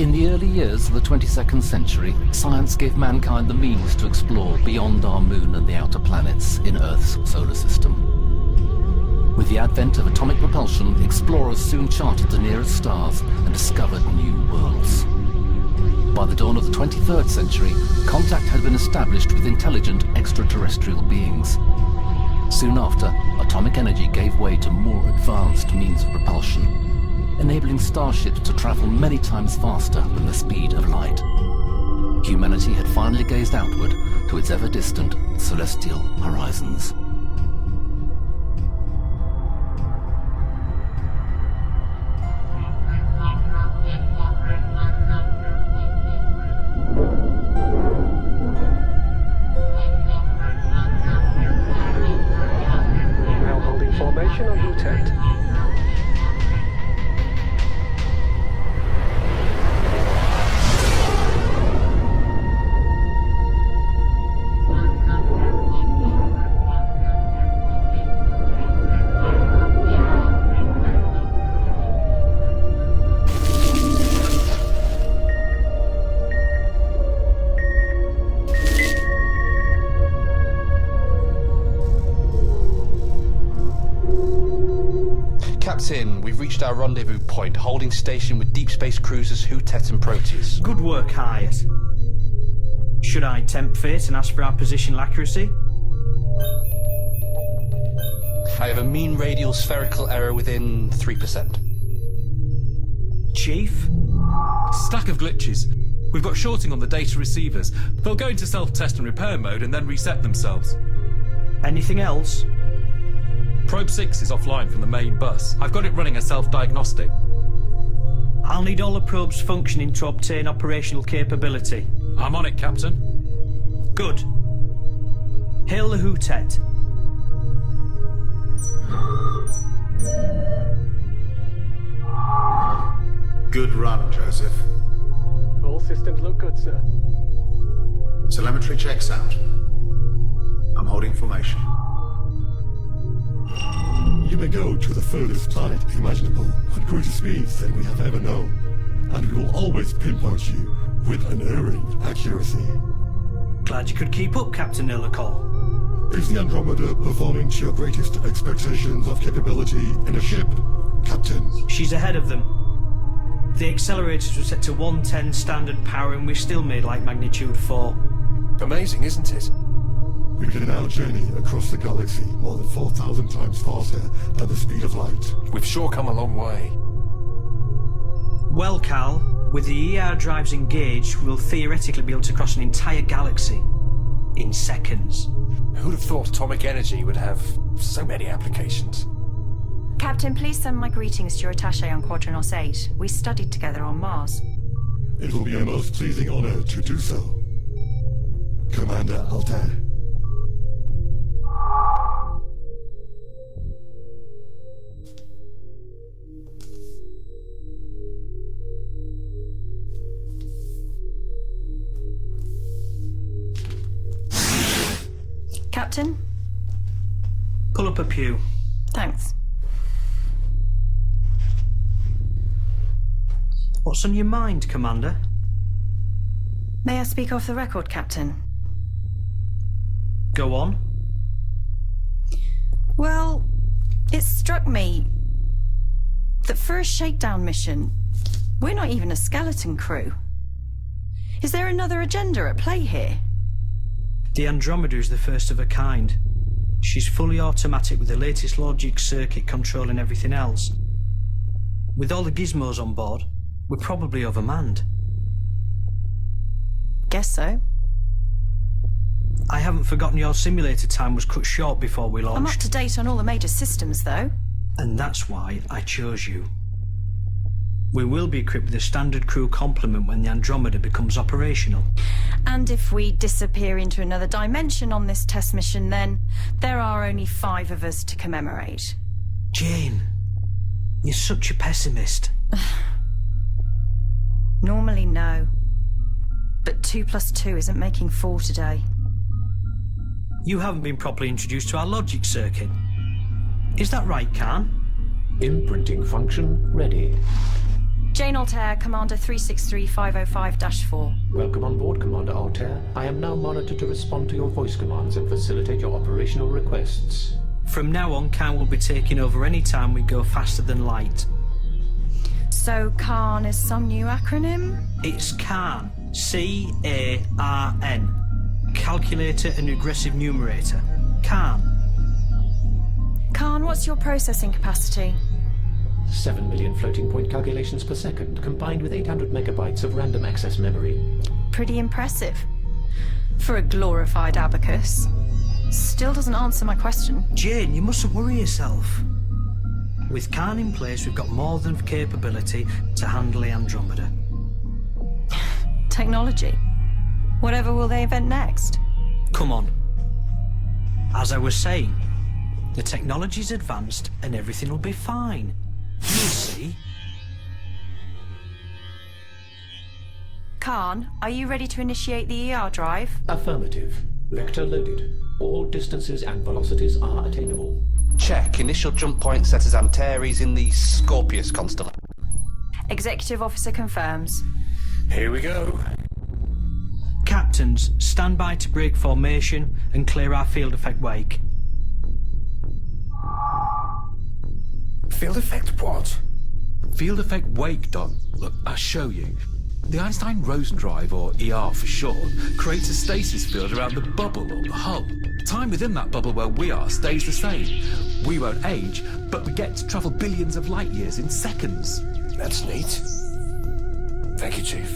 In the early years of the 22nd century, science gave mankind the means to explore beyond our moon and the outer planets in Earth's solar system. With the advent of atomic propulsion, explorers soon charted the nearest stars and discovered new worlds. By the dawn of the 23rd century, contact had been established with intelligent extraterrestrial beings. Soon after, atomic energy gave way to more advanced means of propulsion, enabling starships to travel many times faster than the speed of light. Humanity had finally gazed outward to its ever-distant celestial horizons. Now holding formation on rotate. Captain, we've reached our rendezvous point, holding station with deep space cruisers Theta and Proteus. Good work, Hyatt. Should I tempt fate and ask for our positional accuracy? I have a mean radial spherical error within 3%. Chief? Stack of glitches. We've got shorting on the data receivers. They'll go into self-test and repair mode and then reset themselves. Anything else? Probe 6 is offline from the main bus. I've got it running a self-diagnostic. I'll need all the probes functioning to obtain operational capability. I'm on it, Captain. Good. Hail the Hootet. Good run, Joseph. All systems look good, sir. Telemetry checks out. I'm holding formation. You may go to the furthest planet imaginable at greater speeds than we have ever known, and we will always pinpoint you with unerring accuracy. Glad you could keep up, Captain Illicol. Is the Andromeda performing to your greatest expectations of capability in a ship, Captain? She's ahead of them. The accelerators were set to 110 standard power and we've still made like magnitude 4. Amazing, isn't it? We can now journey across the galaxy more than 4,000 times faster than the speed of light. We've sure come a long way. Well, Cal, with the ER drives engaged, we'll theoretically be able to cross an entire galaxy in seconds. Who'd have thought atomic energy would have so many applications? Captain, please send my greetings to your attaché on Quadranos 8. We studied together on Mars. It will be a most pleasing honor to do so. Commander Altair. Captain? Pull up a pew. Thanks. What's on your mind, Commander? May I speak off the record, Captain? Go on. Well, it struck me that for a shakedown mission, we're not even a skeleton crew. Is there another agenda at play here? The Andromeda is the first of a kind. She's fully automatic with the latest logic circuit controlling everything else. With all the gizmos on board, we're probably overmanned. Guess so. I haven't forgotten your simulator time was cut short before we launched. I'm up to date on all the major systems, though. And that's why I chose you. We will be equipped with a standard crew complement when the Andromeda becomes operational. And if we disappear into another dimension on this test mission, then there are only 5 of us to commemorate. Jane, you're such a pessimist. Normally, no. But 2 + 2 isn't making 4 today. You haven't been properly introduced to our logic circuit. Is that right, Khan? Imprinting function ready. Jane Altair, Commander 363505-4. Welcome on board, Commander Altair. I am now monitored to respond to your voice commands and facilitate your operational requests. From now on, Khan will be taking over any time we go faster than light. So Khan is some new acronym? It's Khan. C-A-R-N. Calculator and regressive numerator. Khan. Khan, what's your processing capacity? 7 million floating point calculations per second, combined with 800 megabytes of random access memory. Pretty impressive. For a glorified abacus. Still doesn't answer my question. Jane, you mustn't worry yourself. With Khan in place, we've got more than capability to handle the Andromeda. Technology. Whatever will they invent next? Come on. As I was saying, the technology's advanced and everything will be fine. You see? Khan, are you ready to initiate the ER drive? Affirmative. Vector loaded. All distances and velocities are attainable. Check. Initial jump point set as Antares in the Scorpius constellation. Executive officer confirms. Here we go. Captains, stand by to break formation and clear our field effect wake. Field effect what? Field effect wake, Don. Look, I'll show you. The Einstein-Rosen drive, or ER for short, creates a stasis field around the bubble or the hull. Time within that bubble where we are stays the same. We won't age, but we get to travel billions of light years in seconds. That's neat. Thank you, Chief.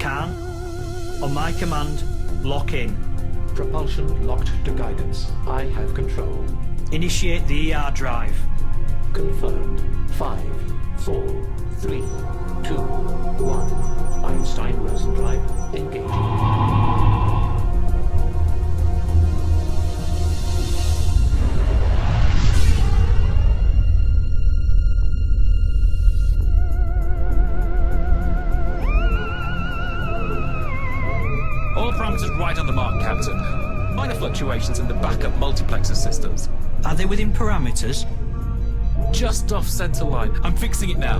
Khan, on my command, lock in. Propulsion locked to guidance. I have control. Initiate the ER drive. Confirmed. 5, 4, 3, 2, 1. Einstein-Rosen drive engaging. Right on the mark, Captain. Minor fluctuations in the backup multiplexer systems. Are they within parameters? Just off center line. I'm fixing it now.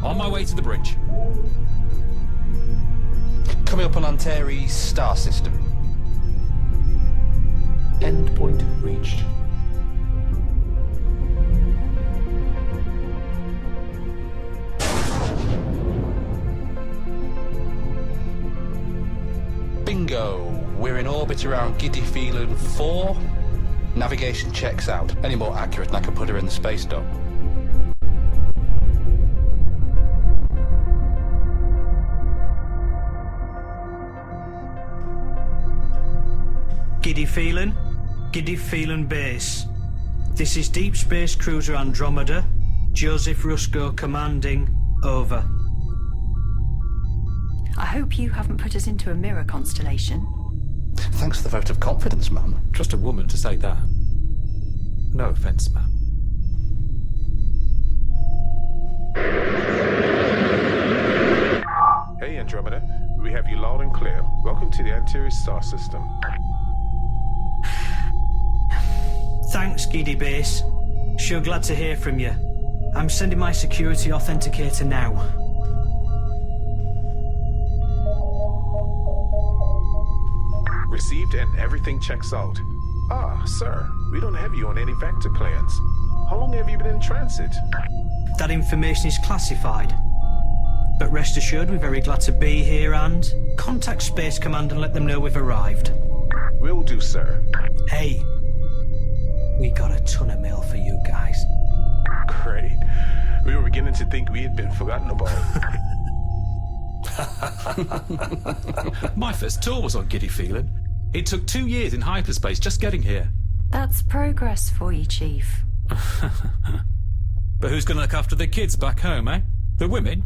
On my way to the bridge. Coming up on Antares star system. Endpoint reached. Bingo! We're in orbit around Giddy Phelan 4. Navigation checks out. Any more accurate and I can put her in the space dock. Giddy Phelan base. This is Deep Space Cruiser Andromeda. Joseph Rusko commanding. Over. I hope you haven't put us into a mirror constellation. Thanks for the vote of confidence, ma'am. Trust a woman to say that. No offense, ma'am. Hey, Andromeda. We have you loud and clear. Welcome to the Antares star system. Thanks, Giddy Base. Sure glad to hear from you. I'm sending my security authenticator now. Received and everything checks out. Ah, sir, we don't have you on any vector plans. How long have you been in transit? That information is classified. But rest assured, we're very glad to be here and contact Space Command and let them know we've arrived. Will do, sir. Hey, we got a ton of mail for you guys. Great. We were beginning to think we had been forgotten about. My first tour was on Giddy Phelan. It took 2 years in hyperspace just getting here. That's progress for you, Chief. But who's going to look after the kids back home, eh? The women?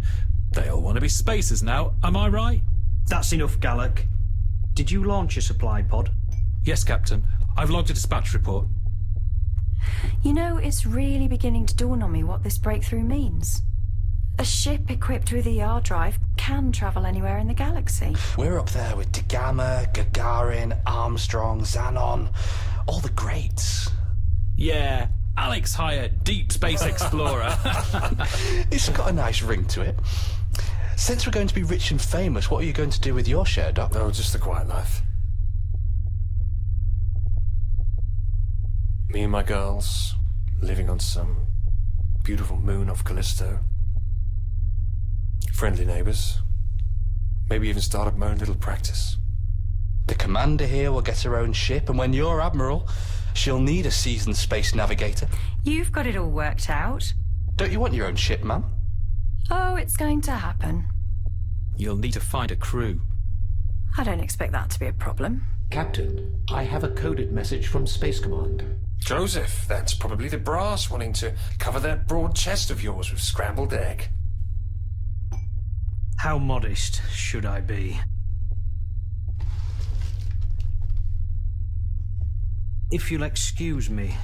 They all want to be spacers now, am I right? That's enough, Gallic. Did you launch a supply pod? Yes, Captain. I've logged a dispatch report. You know, it's really beginning to dawn on me what this breakthrough means. A ship equipped with ER drive can travel anywhere in the galaxy. We're up there with Da Gama, Gagarin, Armstrong, Xenon, all the greats. Yeah, Alex Hyatt, Deep Space Explorer. It's got a nice ring to it. Since we're going to be rich and famous, what are you going to do with your share, Doc? Oh, just a quiet life. Me and my girls, living on some beautiful moon off Callisto. Friendly neighbours. Maybe even start up my own little practice. The commander here will get her own ship, and when you're admiral, she'll need a seasoned space navigator. You've got it all worked out. Don't you want your own ship, ma'am? Oh, it's going to happen. You'll need to find a crew. I don't expect that to be a problem. Captain, I have a coded message from Space Command. Joseph, that's probably the brass wanting to cover that broad chest of yours with scrambled egg. How modest should I be? If you'll excuse me.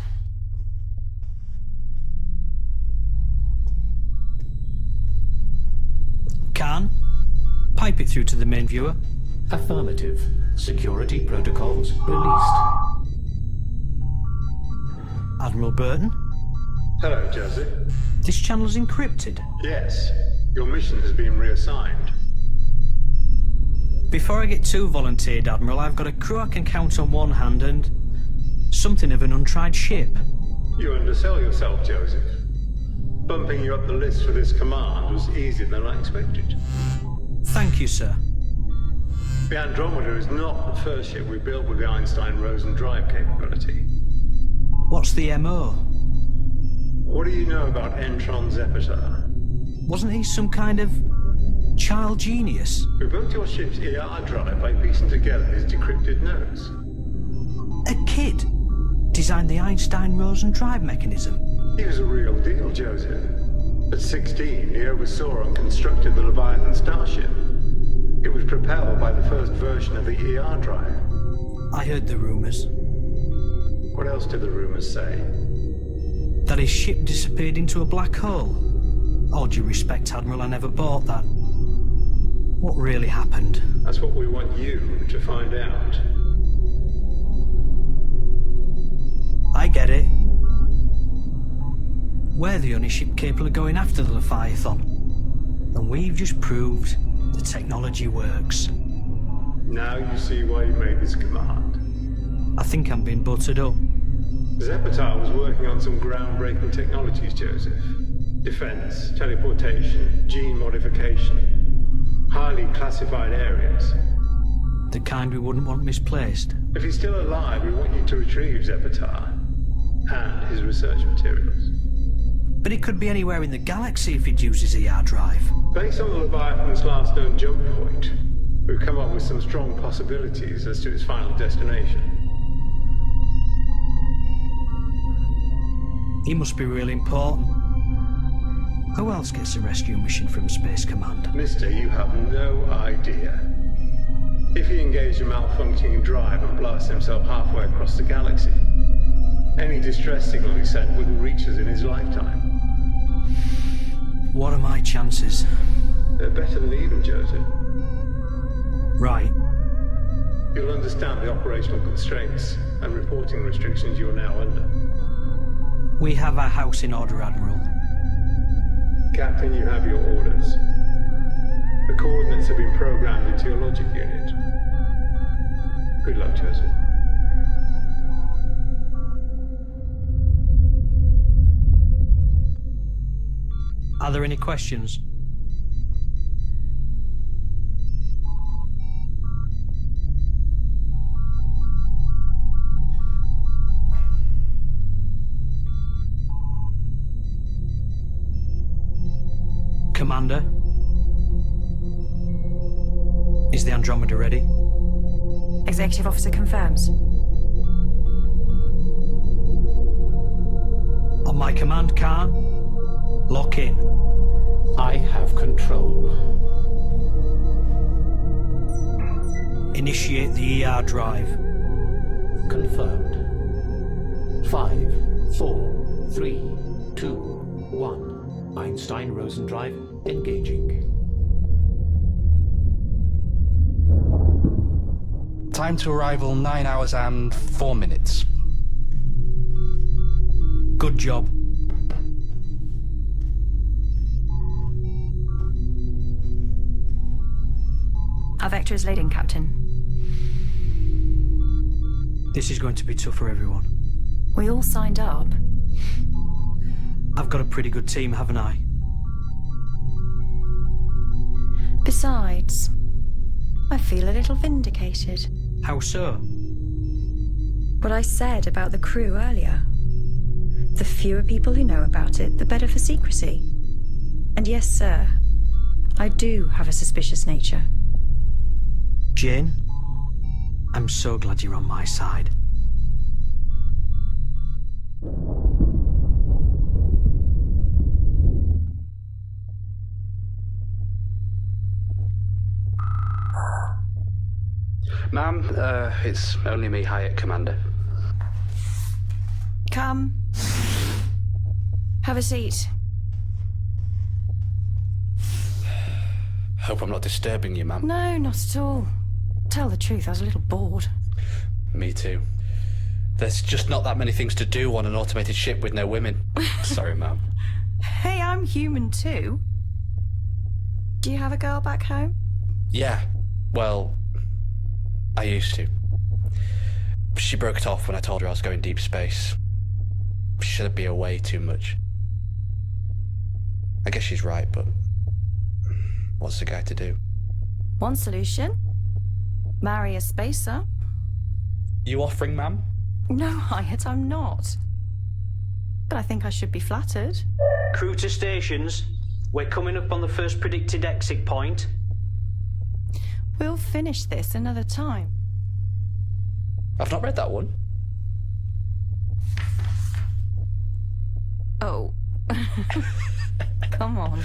Khan, pipe it through to the main viewer. Affirmative. Security protocols released. Admiral Burton? Hello, Joseph. This channel's encrypted. Yes. Your mission has been reassigned. Before I get too volunteered, Admiral, I've got a crew I can count on one hand and something of an untried ship. You undersell yourself, Joseph. Bumping you up the list for this command was easier than I expected. Thank you, sir. The Andromeda is not the first ship we built with the Einstein-Rosen drive capability. What's the MO? What do you know about Entron Zeppar? Wasn't he some kind of child genius? We built your ship's ER drive by piecing together his decrypted notes. A kid designed the Einstein-Rosen drive mechanism. He was a real deal, Joseph. At 16, he oversaw and constructed the Leviathan Starship. It was propelled by the first version of the ER drive. I heard the rumours. What else did the rumours say? That his ship disappeared into a black hole. All due respect, Admiral, I never bought that. What really happened? That's what we want you to find out. I get it. We're the only ship capable of going after the Leviathan. And we've just proved the technology works. Now you see why you made this command. I think I'm being buttered up. Zeppar was working on some groundbreaking technologies, Joseph. Defense, teleportation, gene modification. Highly classified areas. The kind we wouldn't want misplaced. If he's still alive, we want you to retrieve Zeppar and his research materials. But it could be anywhere in the galaxy if it uses ER drive. Based on the Leviathan's last known jump point, we've come up with some strong possibilities as to its final destination. He must be really important. Who else gets a rescue mission from Space Command? Mister, you have no idea. If he engaged a malfunctioning drive and blasted himself halfway across the galaxy, any distress signal he sent wouldn't reach us in his lifetime. What are my chances? They're better than even, Joseph. Right. You'll understand the operational constraints and reporting restrictions you're now under. We have our house in order, Admiral. Captain, you have your orders. The coordinates have been programmed into your logic unit. Good luck, Joseph. Are there any questions? Commander? Is the Andromeda ready? Executive Officer confirms. On my command, Khan, lock in. I have control. Initiate the ER drive. Confirmed. 5, 4, 3, 2, 1. Einstein-Rosen drive engaging. Time to arrival 9 hours and 4 minutes. Good job. Our vector is laid in, Captain. This is going to be tough for everyone. We all signed up. I've got a pretty good team, haven't I? Besides, I feel a little vindicated. How so? What I said about the crew earlier. The fewer people who know about it, the better for secrecy. And yes, sir, I do have a suspicious nature. Jane, I'm so glad you're on my side. Ma'am, it's only me, Hyatt Commander. Come. Have a seat. Hope I'm not disturbing you, ma'am. No, not at all. Tell the truth, I was a little bored. Me too. There's just not that many things to do on an automated ship with no women. Sorry, ma'am. Hey, I'm human too. Do you have a girl back home? Yeah, well, I used to. She broke it off when I told her I was going deep space. Shouldn't be away too much. I guess she's right, but what's the guy to do? One solution. Marry a spacer. You offering, ma'am? No, Hyatt, I'm not. But I think I should be flattered. Crew to stations. We're coming up on the first predicted exit point. We'll finish this another time. I've not read that one. Oh. Come on.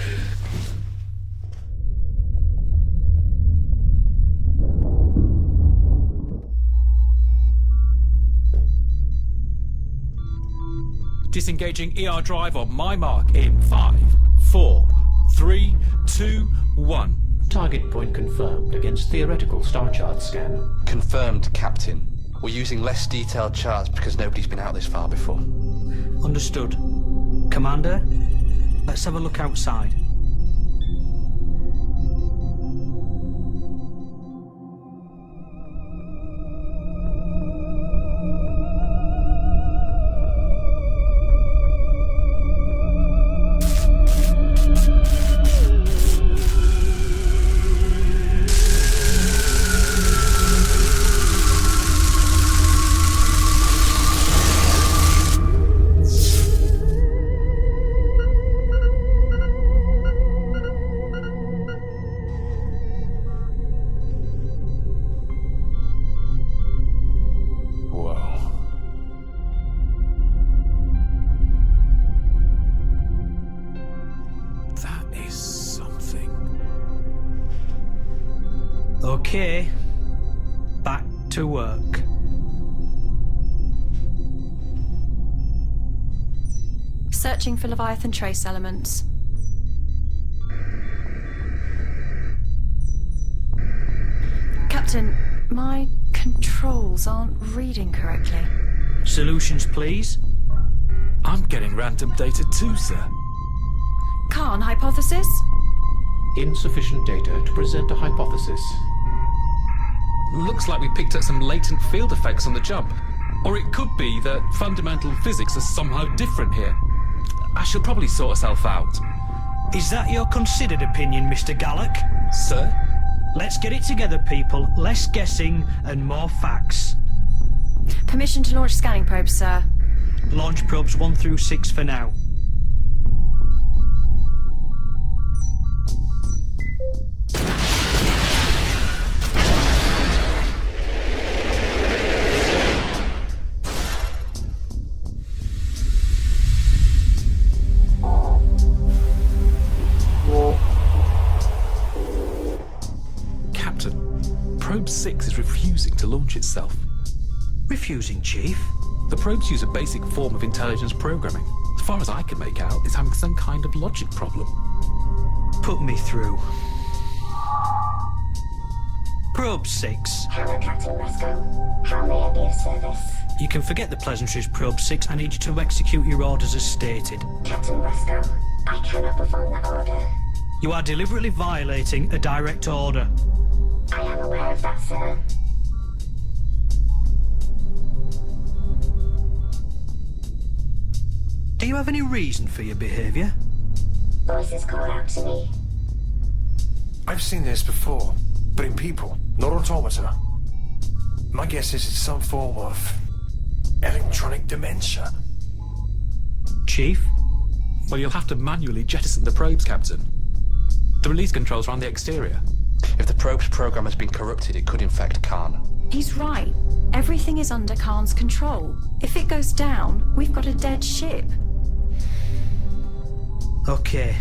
Disengaging ER drive on my mark in 5, 4, 3, 2, 1. Target point confirmed against theoretical star chart scan. Confirmed, Captain. We're using less detailed charts because nobody's been out this far before. Understood. Commander, let's have a look outside. Okay, back to work. Searching for Leviathan trace elements. Captain, my controls aren't reading correctly. Solutions, please. I'm getting random data too, sir. Khan, hypothesis? Insufficient data to present a hypothesis. Looks like we picked up some latent field effects on the jump. Or it could be that fundamental physics are somehow different here. I shall probably sort myself out. Is that your considered opinion, Mr. Gallock? Sir? Let's get it together, people. Less guessing and more facts. Permission to launch scanning probes, sir. Launch probes 1 through 6 for now. Probe 6 is refusing to launch itself. Refusing, Chief? The probes use a basic form of intelligence programming. As far as I can make out, it's having some kind of logic problem. Put me through. Probe 6. Hello, Captain Roscoe. How may I be of service? You can forget the pleasantries, Probe 6. I need you to execute your orders as stated. Captain Roscoe, I cannot perform that order. You are deliberately violating a direct order. I am aware of that, sir. Do you have any reason for your behaviour? Voices call out to me. I've seen this before, but in people, not automata. My guess is it's some form of electronic dementia. Chief? Well, you'll have to manually jettison the probes, Captain. The release controls are on the exterior. If the probe's program has been corrupted, it could infect Khan. He's right. Everything is under Khan's control. If it goes down, we've got a dead ship. Okay.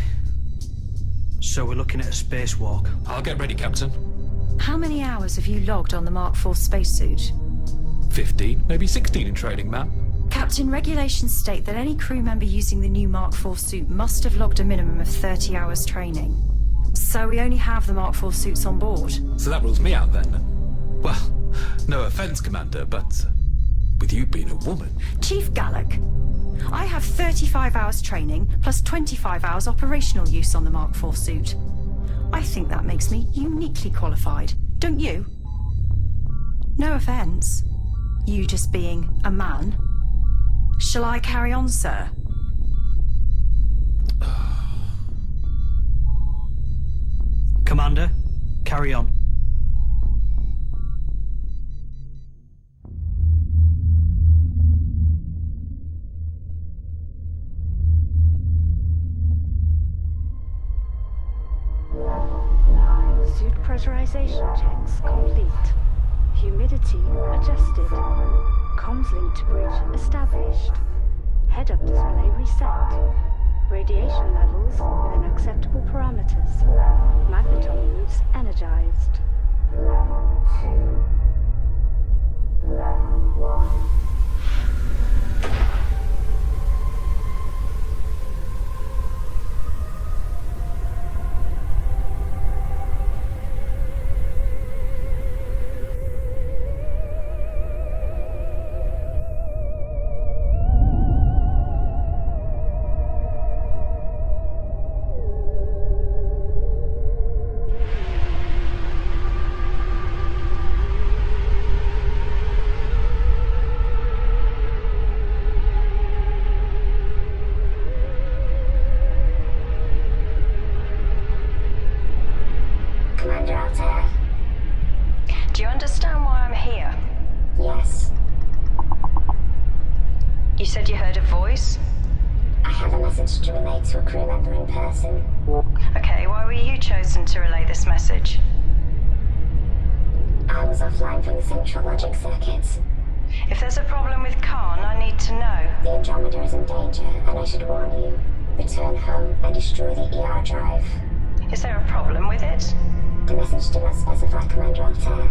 So we're looking at a spacewalk. I'll get ready, Captain. How many hours have you logged on the Mark IV spacesuit? 15, maybe 16 in training, ma'am. Captain, regulations state that any crew member using the new Mark IV suit must have logged a minimum of 30 hours training. So we only have the Mark IV suits on board. So that rules me out then. Well, no offence, Commander, but with you being a woman... Chief Gallic, I have 35 hours training plus 25 hours operational use on the Mark IV suit. I think that makes me uniquely qualified, don't you? No offence. You just being a man. Shall I carry on, sir? Commander, carry on. Suit pressurization checks complete. Humidity adjusted. Comms link to bridge established. Head-up display reset. Radiation levels within acceptable parameters. Magneton moves energized. Do you understand why I'm here? Yes. You said you heard a voice? I have a message to relay to a crew member in person. Okay, why were you chosen to relay this message? I was offline from the central logic circuits. If there's a problem with Khan, I need to know. The Andromeda is in danger, and I should warn you. Return home and destroy the ER drive. Is there a problem with it? The message did not specify Commander Altair.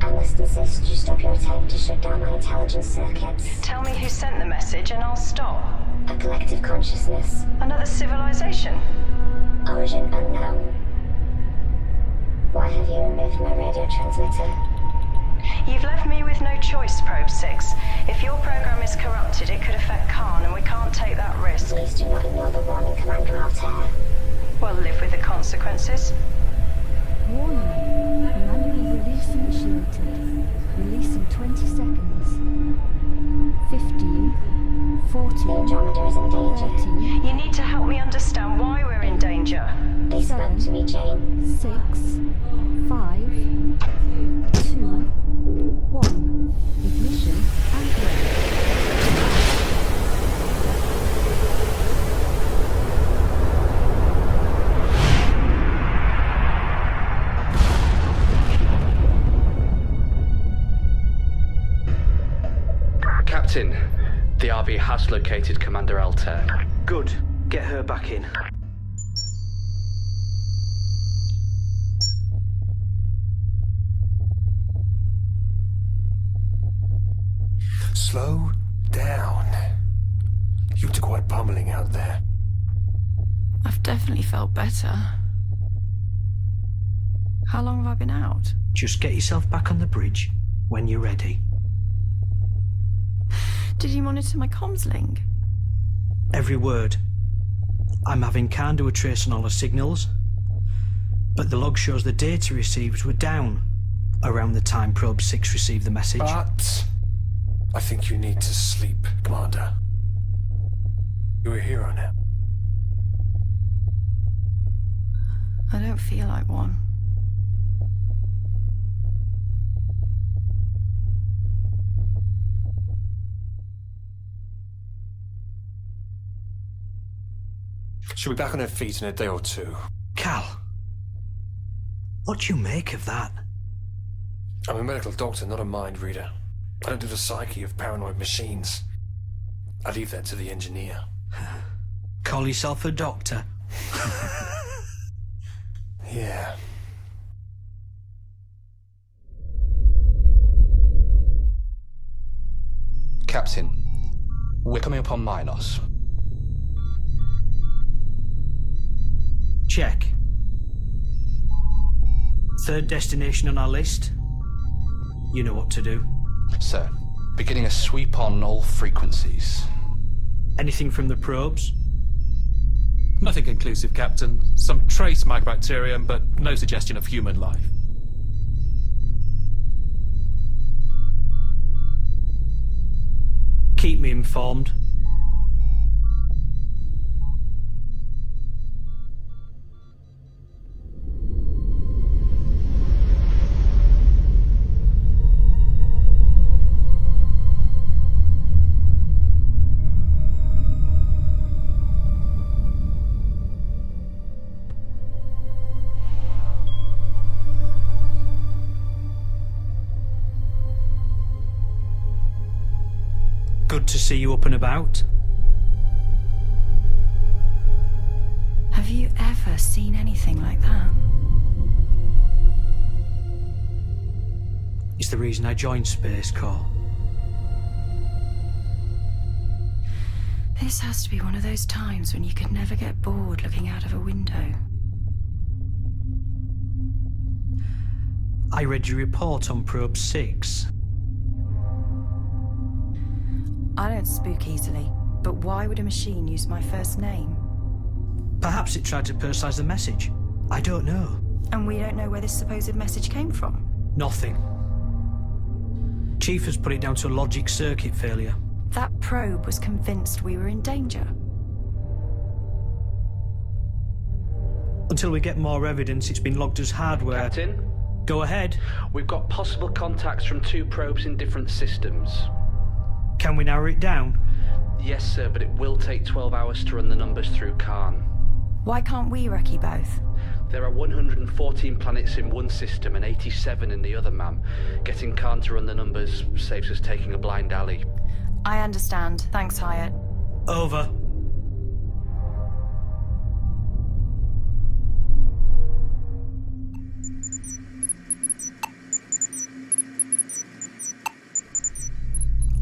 I must insist you stop your attempt to shut down my intelligence circuits. Tell me who sent the message and I'll stop. A collective consciousness. Another civilization? Origin unknown. Why have you removed my radio transmitter? You've left me with no choice, Probe 6. If your program is corrupted, it could affect Khan, and we can't take that risk. Please do not ignore the warning, Commander Altair. Well, live with the consequences. Warning. Manual release initiated. Release in 20 seconds. 15, 14, The Andromeda is in danger. 13, You need to help me understand why we're in danger. They spoke to me, Jane. 6, 5, 2, 1. Ignition activated. Captain, the RV has located Commander Altair. Good. Get her back in. Slow down. You took quite pummeling out there. I've definitely felt better. How long have I been out? Just get yourself back on the bridge when you're ready. Did you monitor my comms link? Every word. I'm having Khan do a trace on all the signals, but the log shows the data received were down around the time Probe 6 received the message. But I think you need to sleep, Commander. You're a hero now. I don't feel like one. She'll be back on her feet in a day or two. Cal, what do you make of that? I'm a medical doctor, not a mind reader. I don't do the psyche of paranoid machines. I leave that to the engineer. Call yourself a doctor? Yeah. Captain, we're coming upon Minos. Check. Third destination on our list. You know what to do. Sir, beginning a sweep on all frequencies. Anything from the probes? Nothing conclusive, Captain. Some trace mycobacterium, but no suggestion of human life. Keep me informed. Good to see you up and about. Have you ever seen anything like that? It's the reason I joined Space Corps. This has to be one of those times when you could never get bored looking out of a window. I read your report on Probe 6. I don't spook easily, but why would a machine use my first name? Perhaps it tried to personalize the message. I don't know. And we don't know where this supposed message came from? Nothing. Chief has put it down to a logic circuit failure. That probe was convinced we were in danger. Until we get more evidence, it's been logged as hardware. Captain? Go ahead. We've got possible contacts from 2 probes in different systems. Can we narrow it down? Yes, sir, but it will take 12 hours to run the numbers through Khan. Why can't we recce both? There are 114 planets in one system and 87 in the other, ma'am. Getting Khan to run the numbers saves us taking a blind alley. I understand. Thanks, Hyatt. Over.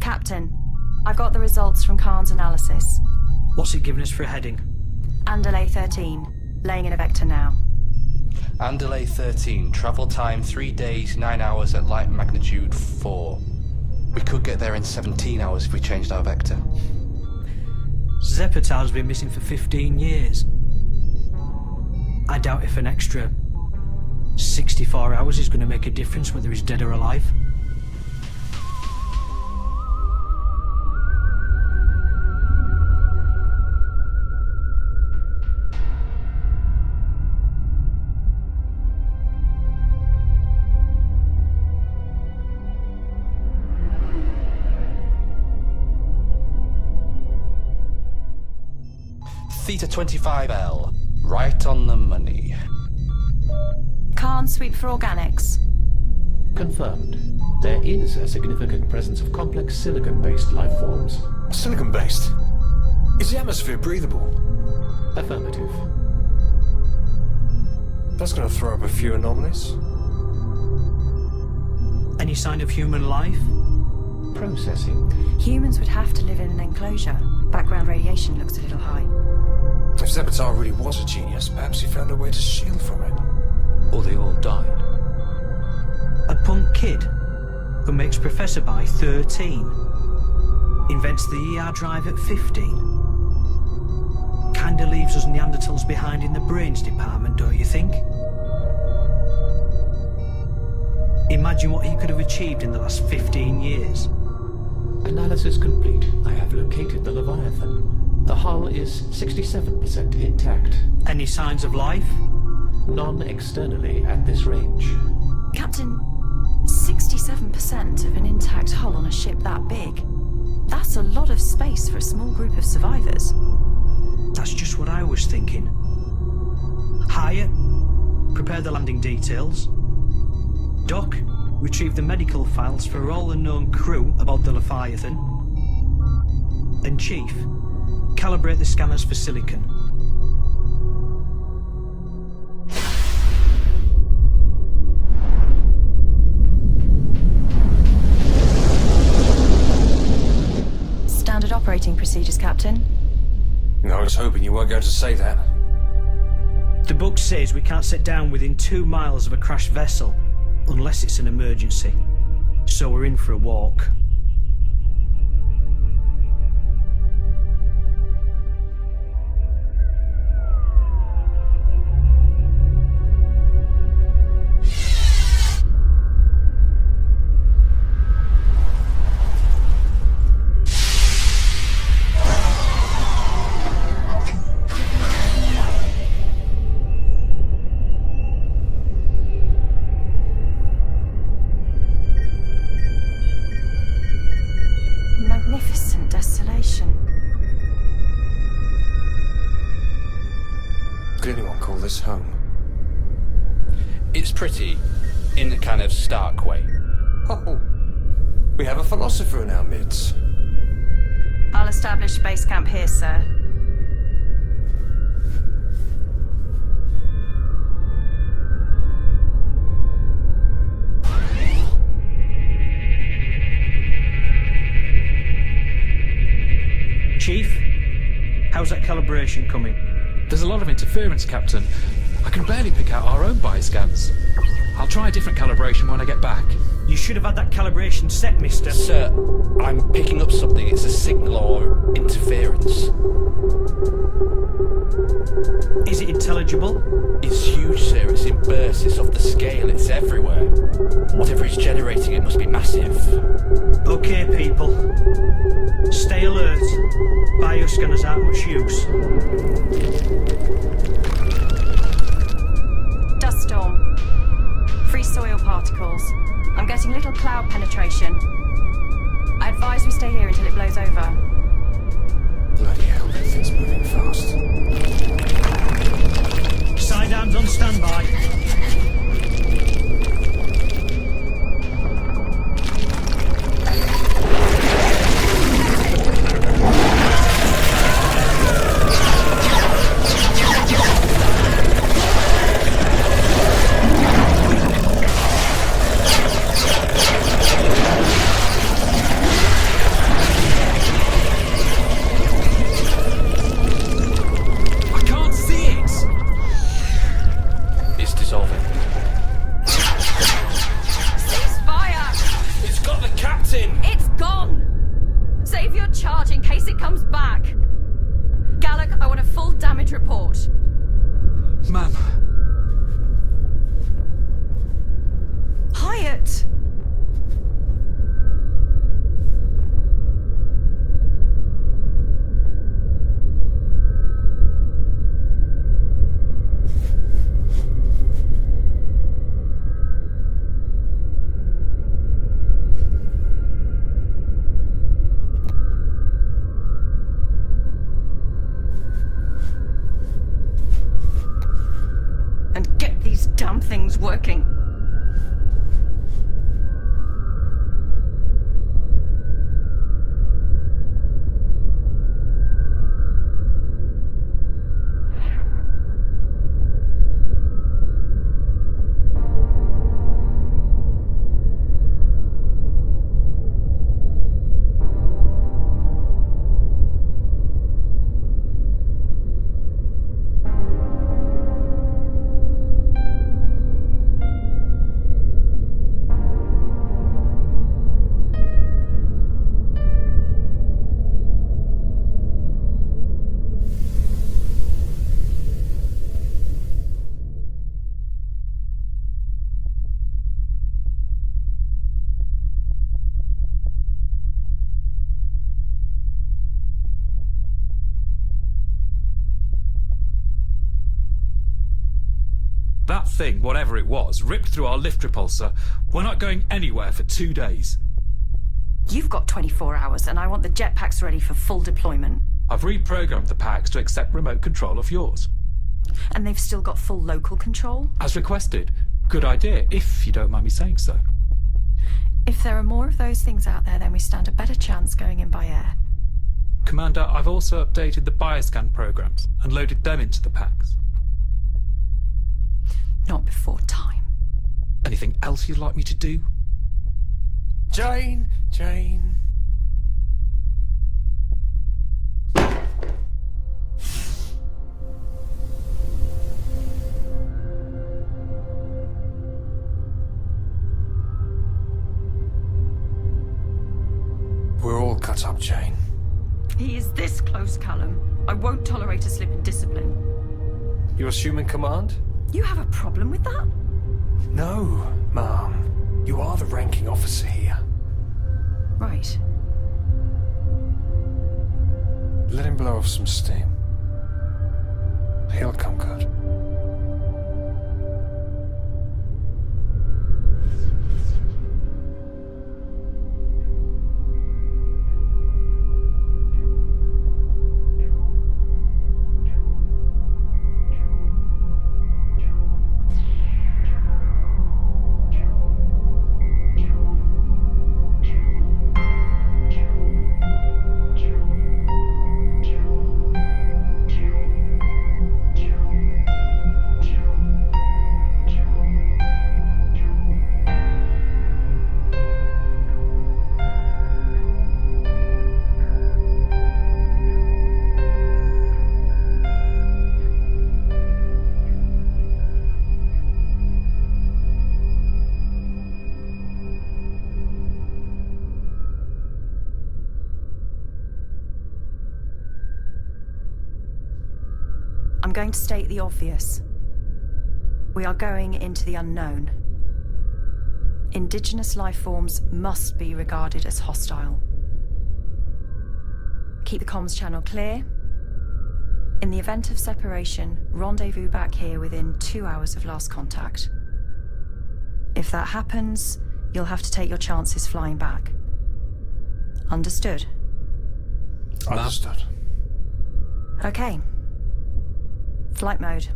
Captain, I've got the results from Khan's analysis. What's it giving us for a heading? Andalay 13, laying in a vector now. Andalay 13, travel time 3 days, 9 hours at light magnitude 4. We could get there in 17 hours if we changed our vector. Zeppar has been missing for 15 years. I doubt if an extra 64 hours is going to make a difference whether he's dead or alive. Theta 25L, right on the money. Khan sweep for organics. Confirmed. There is a significant presence of complex silicon-based life forms. Silicon-based? Is the atmosphere breathable? Affirmative. That's going to throw up a few anomalies. Any sign of human life? Processing. Humans would have to live in an enclosure. Background radiation looks a little high. If Zeppar really was a genius, perhaps he found a way to shield from it. or they all died. A punk kid who makes Professor by 13, invents the ER drive at 15. Kinda leaves us Neanderthals behind in the brains department, don't you think? Imagine what he could have achieved in the last 15 years. Analysis complete. I have located the Leviathan. The hull is 67% intact. Any signs of life? None externally at this range. Captain, 67% of an intact hull on a ship that big. That's a lot of space for a small group of survivors. That's just what I was thinking. Hyatt, prepare the landing details. Doc, retrieve the medical files for all the known crew about the Leviathan. And Chief, calibrate the scanners for silicon. Standard operating procedures, Captain. I was hoping you weren't going to say that. The book says we can't sit down within 2 miles of a crashed vessel, unless it's an emergency. So we're in for a walk. Home. It's pretty, in a kind of stark way. Oh, we have a philosopher in our midst. I'll establish base camp here, sir. Chief, how's that calibration coming? There's a lot of interference, Captain. I can barely pick out our own bioscans. I'll try a different calibration when I get back. You should have had that calibration set, mister. Sir, I'm picking up something. It's a signal or interference. Is it intelligible? It's huge, sir. It's in bursts. It's off the scale. It's everywhere. Whatever is generating it must be massive. Okay, people. Stay alert. Bioscanners aren't much use. Dust storm. Free soil particles. I'm getting little cloud penetration. I advise we stay here until it blows over. Bloody hell, that thing's moving fast. Sidearms on standby. Things working. that thing, whatever it was, ripped through our lift repulsor, we're not going anywhere for 2 days. You've got 24 hours, and I want the jetpacks ready for full deployment. I've reprogrammed the packs to accept remote control of yours. And they've still got full local control? As requested. Good idea, if you don't mind me saying so. If there are more of those things out there, then we stand a better chance going in by air. Commander, I've also updated the bioscan programs and loaded them into the packs. Not before time. Anything else you'd like me to do? Jane! We're all cut up, Jane. He is this close, Callum. I won't tolerate a slip in discipline. You assuming command? You have a problem with that? No, Ma'am. You are the ranking officer here. Right. Let him blow off some steam. He'll come good. I'm going to state the obvious. We are going into the unknown. Indigenous life forms must be regarded as hostile. Keep the comms channel clear. In the event of separation, rendezvous back here within 2 hours of last contact. If that happens, you'll have to take your chances flying back. Understood? Understood. Okay. Flight mode.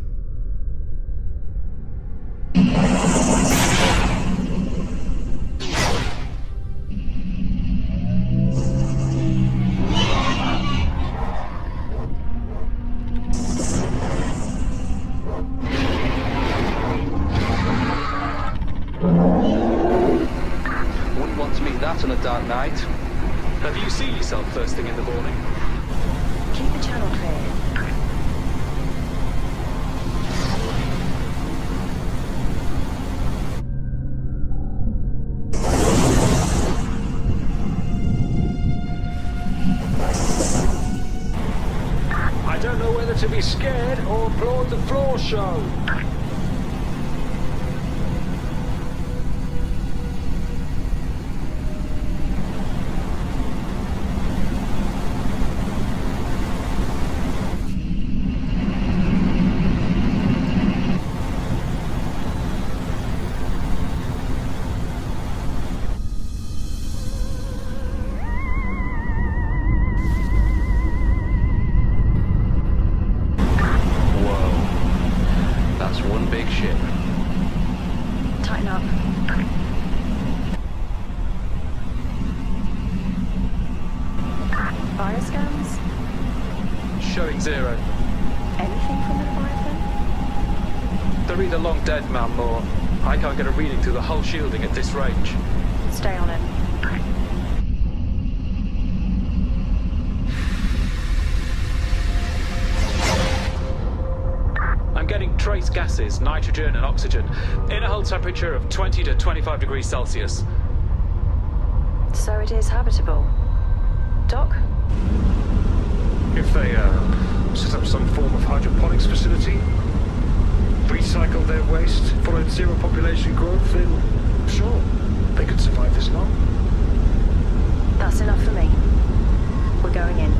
Wouldn't want to meet that on a dark night. Have you seen yourself first thing in the morning? Keep the channel clear. I don't know whether to be scared or applaud the floor show. Tighten up. Bioscans? Showing 0. Anything from the Leviathan? They're either long dead, ma'am, or I can't get a reading through the hull shielding at this range. Stay on it. I'm getting trace gases, nitrogen and oxygen. Inner hull temperature of 20 to 25 degrees Celsius. So it is habitable. Doc? If they set up some form of hydroponics facility, recycle their waste, followed zero population growth, then sure, they could survive this long. That's enough for me. We're going in.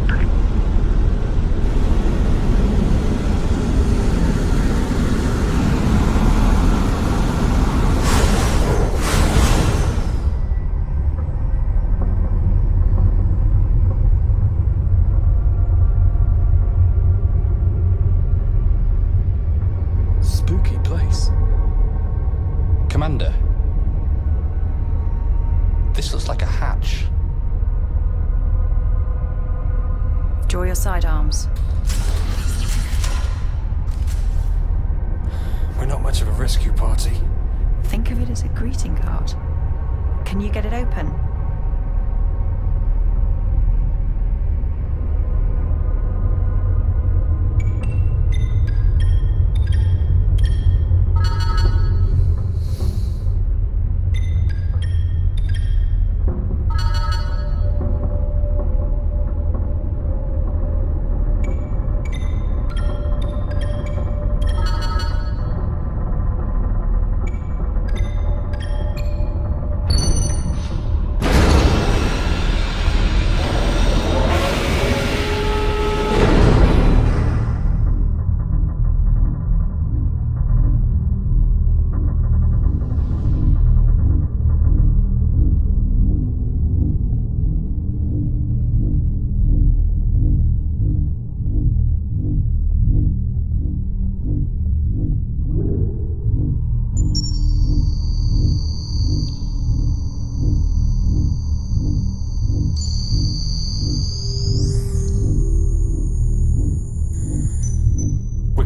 hatch. Draw your sidearms. We're not much of a rescue party. Think of it as a greeting card. Can you get it open?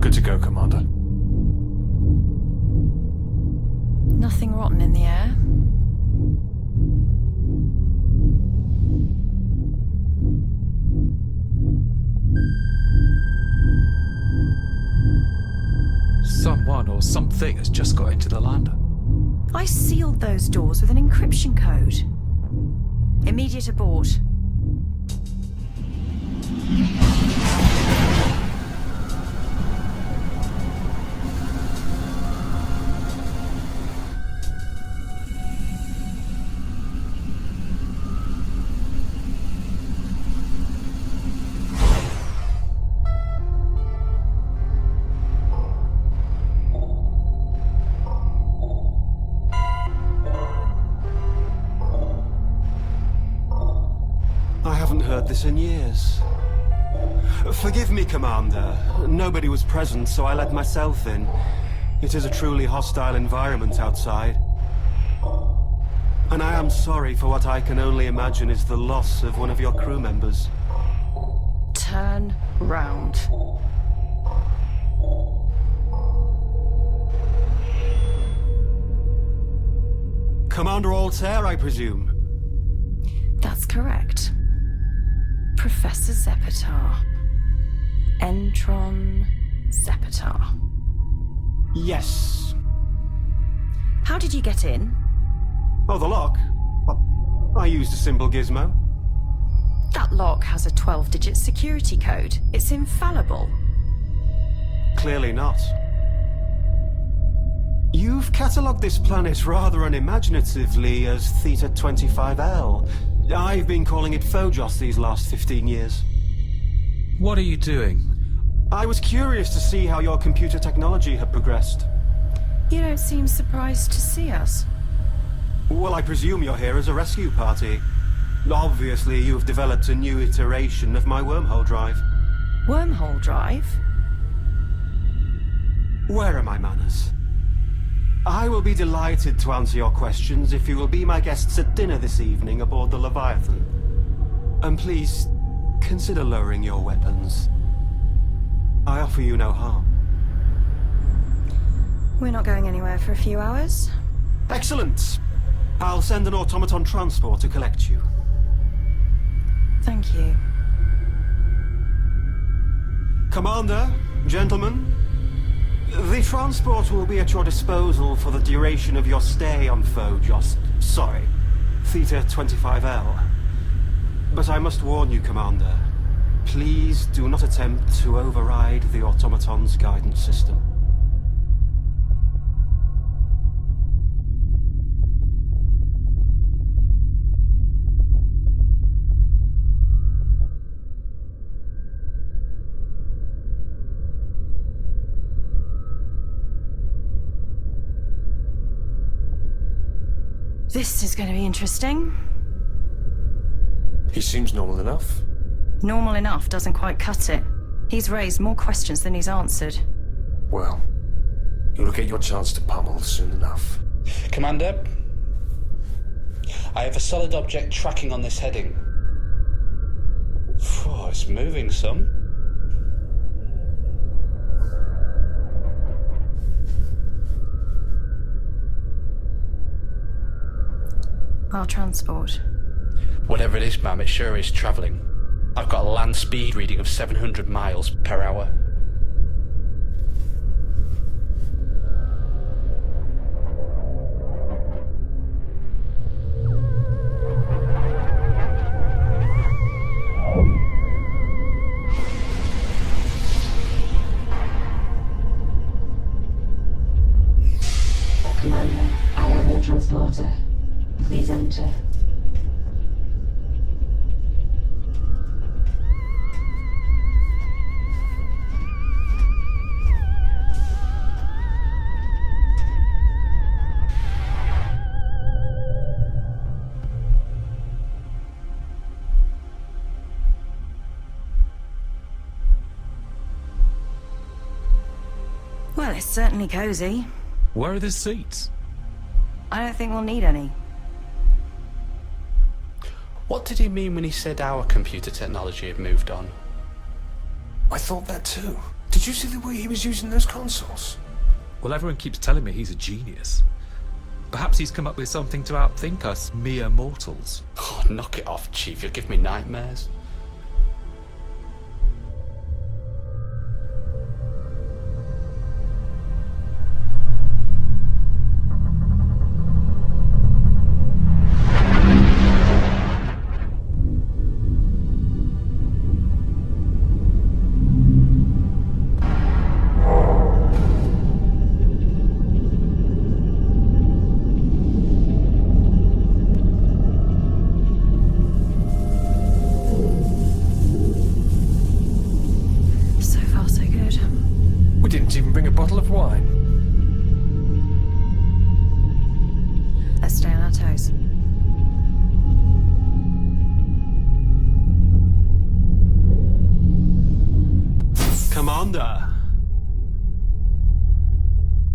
Good to go, Commander. Nothing rotten in the air. Someone or something has just got into the lander. I sealed those doors with an encryption code. Immediate abort. This in years. Forgive me, Commander. Nobody was present, so I let myself in. It is a truly hostile environment outside. And I am sorry for what I can only imagine is the loss of one of your crew members. Turn round. Commander Altair, I presume? That's correct. Professor Zeppar. Entron Zeppar. Yes. How did you get in? Oh, the lock? I used a simple gizmo. That lock has a 12-digit security code. It's infallible. Clearly not. You've catalogued this planet rather unimaginatively as Theta 25L. I've been calling it Phojos these last 15 years. What are you doing? I was curious to see how your computer technology had progressed. You don't seem surprised to see us. Well, I presume you're here as a rescue party. Obviously, you've developed a new iteration of my wormhole drive. Wormhole drive? Where are my manners? I will be delighted to answer your questions if you will be my guests at dinner this evening aboard the Leviathan. And please, consider lowering your weapons. I offer you no harm. We're not going anywhere for a few hours. Excellent! I'll send an automaton transport to collect you. Thank you. Commander, gentlemen, the transport will be at your disposal for the duration of your stay on Theta 25L. But I must warn you, Commander, please do not attempt to override the automaton's guidance system. This is going to be interesting. He seems normal enough. Normal enough doesn't quite cut it. He's raised more questions than he's answered. Well, you'll get your chance to pummel soon enough. Commander, I have a solid object tracking on this heading. Phew, it's moving some. Our transport. Whatever it is, ma'am, it sure is travelling. I've got a land speed reading of 700 miles per hour. Commander, I have your transporter. Please enter. Well, it's certainly cozy. Where are the seats? I don't think we'll need any. What did he mean when he said our computer technology had moved on? I thought that too. Did you see the way he was using those consoles? Well, everyone keeps telling me he's a genius. Perhaps he's come up with something to outthink us mere mortals. Oh, knock it off, Chief. You'll give me nightmares.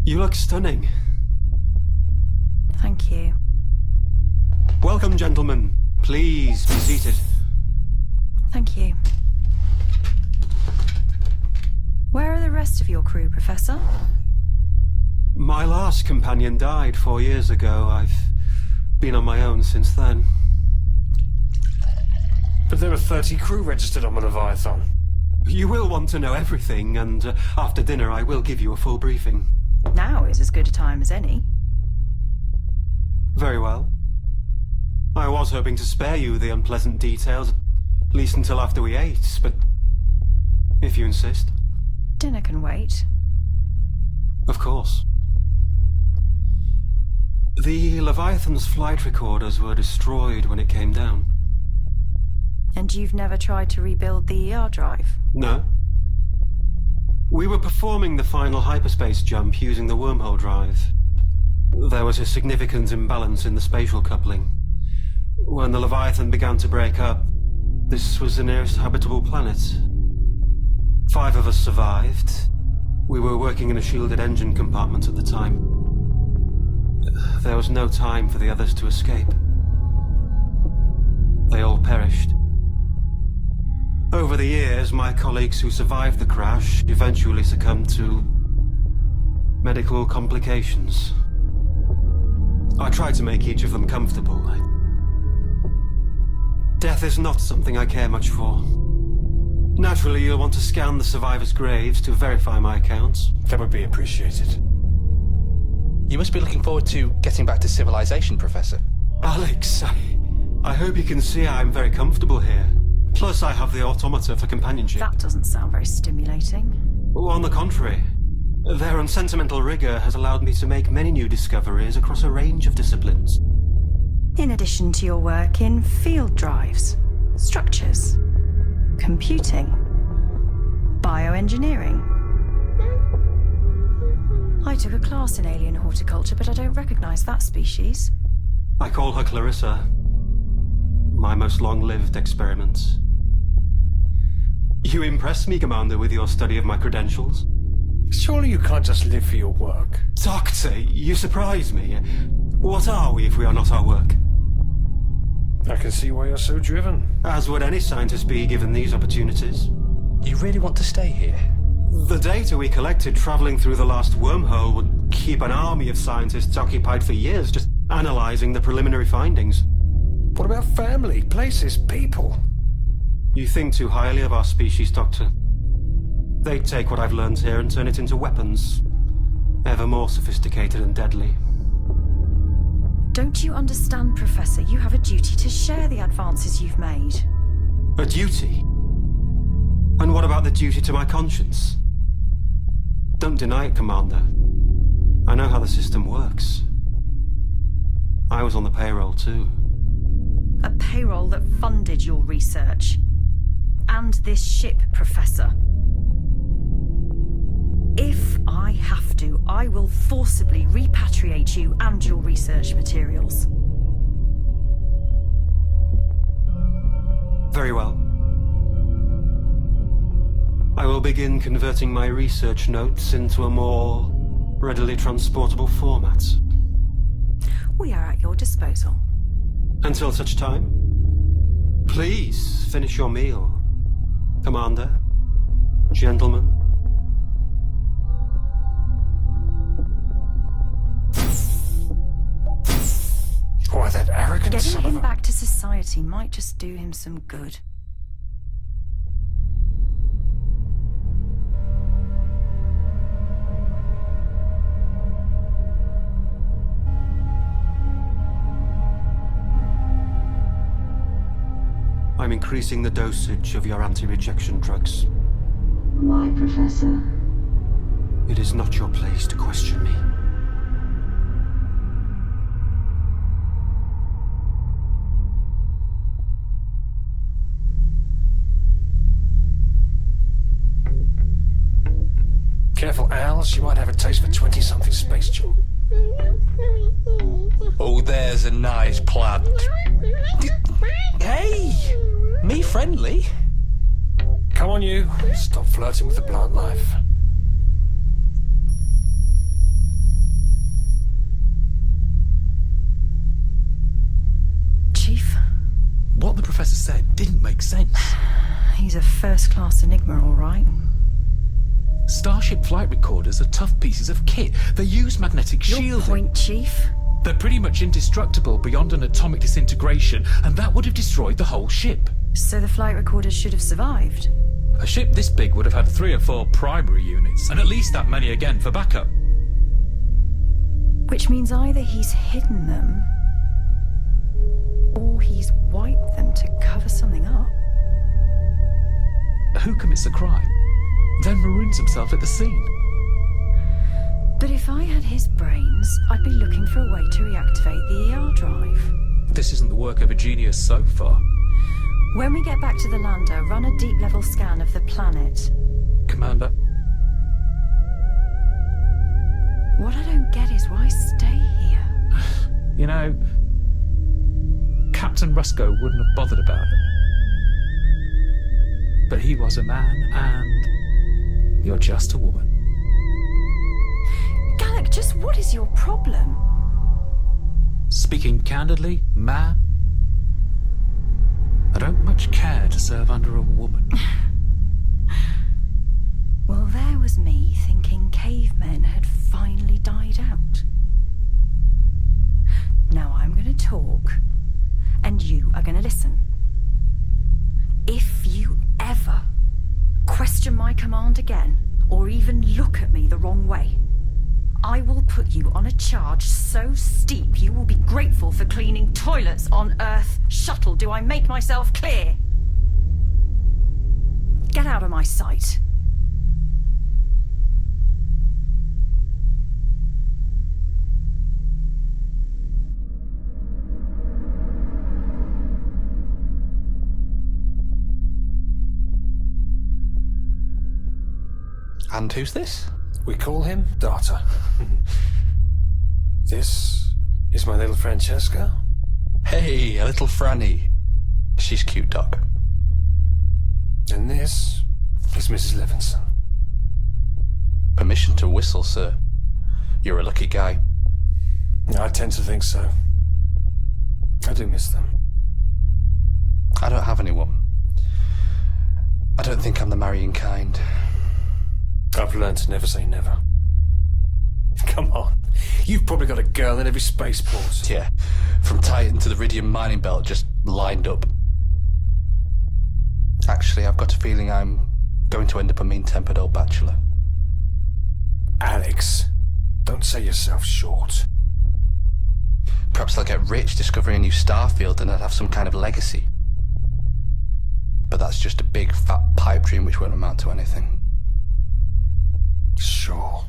You look stunning. Thank you. Welcome, gentlemen. Please be seated. Thank you. Where are the rest of your crew, Professor? My last companion died 4 years ago. I've been on my own since then. But there are 30 crew registered on the Leviathan. You will want to know everything, and after dinner I will give you a full briefing. Now is as good a time as any. Very well. I was hoping to spare you the unpleasant details, at least until after we ate, but if you insist. Dinner can wait. Of course. The Leviathan's flight recorders were destroyed when it came down. And you've never tried to rebuild the ER drive? No. We were performing the final hyperspace jump using the wormhole drive. There was a significant imbalance in the spatial coupling. When the Leviathan began to break up, this was the nearest habitable planet. 5 of us survived. We were working in a shielded engine compartment at the time. There was no time for the others to escape. They all perished. Over the years, my colleagues who survived the crash eventually succumbed to medical complications. I tried to make each of them comfortable. Death is not something I care much for. Naturally, you'll want to scan the survivors' graves to verify my accounts. That would be appreciated. You must be looking forward to getting back to civilization, Professor. Alex, I hope you can see I'm very comfortable here. Plus, I have the automata for companionship. That doesn't sound very stimulating. Well, on the contrary. Their unsentimental rigor has allowed me to make many new discoveries across a range of disciplines. In addition to your work in field drives, structures, computing, bioengineering. I took a class in alien horticulture, but I don't recognize that species. I call her Clarissa. My most long-lived experiment. You impress me, Commander, with your study of my credentials. Surely you can't just live for your work. Doctor, you surprise me. What are we if we are not our work? I can see why you're so driven. As would any scientist be given these opportunities. You really want to stay here? The data we collected travelling through the last wormhole would keep an army of scientists occupied for years just analysing the preliminary findings. What about family, places, people? You think too highly of our species, Doctor. They'd take what I've learned here and turn it into weapons. Ever more sophisticated and deadly. Don't you understand, Professor? You have a duty to share the advances you've made. A duty? And what about the duty to my conscience? Don't deny it, Commander. I know how the system works. I was on the payroll too. A payroll that funded your research. And this ship, Professor. If I have to, I will forcibly repatriate you and your research materials. Very well. I will begin converting my research notes into a more readily transportable format. We are at your disposal. Until such time, please finish your meal, Commander, gentlemen. Why, that arrogant Getting son of him a... back to society might just do him some good. I'm increasing the dosage of your anti-rejection drugs. Why, Professor? It is not your place to question me. Careful, Al. She might have a taste for 20-something space jewel. Oh, there's a nice plant. Hey! Me friendly? Come on, you. Stop flirting with the plant life. Chief? What the professor said didn't make sense. He's a first-class enigma, all right. Starship flight recorders are tough pieces of kit. They use magnetic shielding. Your point, Chief? They're pretty much indestructible beyond an atomic disintegration, and that would have destroyed the whole ship. So the flight recorders should have survived? A ship this big would have had 3 or 4 primary units, and at least that many again for backup. Which means either he's hidden them, or he's wiped them to cover something up. Who commits a crime, then maroons himself at the scene? But if I had his brains, I'd be looking for a way to reactivate the ER drive. This isn't the work of a genius so far. When we get back to the lander, run a deep-level scan of the planet. Commander? What I don't get is why stay here? You know, Captain Rusco wouldn't have bothered about it. But he was a man, and you're just a woman. Gallic, just what is your problem? Speaking candidly, ma'am, I don't much care to serve under a woman. Well, there was me thinking cavemen had finally died out. Now I'm going to talk, and you are going to listen. If you ever question my command again, or even look at me the wrong way, I will put you on a charge so steep you will be grateful for cleaning toilets on Earth shuttle. Do I make myself clear? Get out of my sight. And who's this? We call him Data. This is my little Francesca. Hey, a little Franny. She's cute, Doc. And this is Mrs. Levinson. Permission to whistle, sir. You're a lucky guy. I tend to think so. I do miss them. think I'm the marrying kind. I've learned to never say never. Come on. You've probably got a girl in every spaceport. Yeah, from Titan to the Iridium mining belt, just lined up. Actually, I've got a feeling I'm going to end up a mean-tempered old bachelor. Alex, don't sell yourself short. Perhaps I'll get rich discovering a new star field and I'll have some kind of legacy. But that's just a big, fat pipe dream which won't amount to anything. Sure.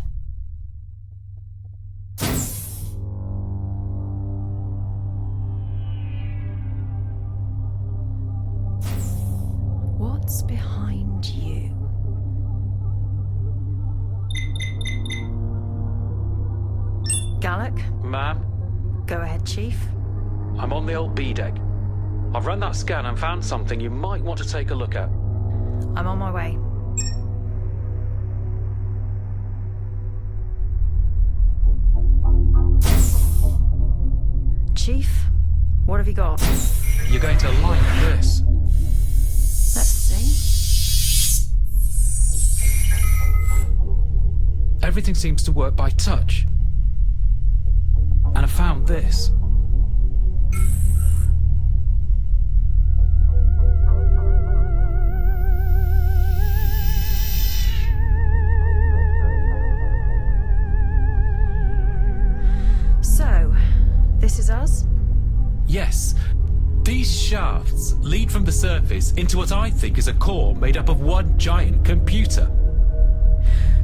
What's behind you? Gallic? Ma'am? Go ahead, Chief. I'm on the old B deck. I've run that scan and found something you might want to take a look at. I'm on my way. Chief, what have you got? You're going to like this. Let's see. Everything seems to work by touch. And I found this. So, this is us? Yes. These shafts lead from the surface into what I think is a core made up of one giant computer.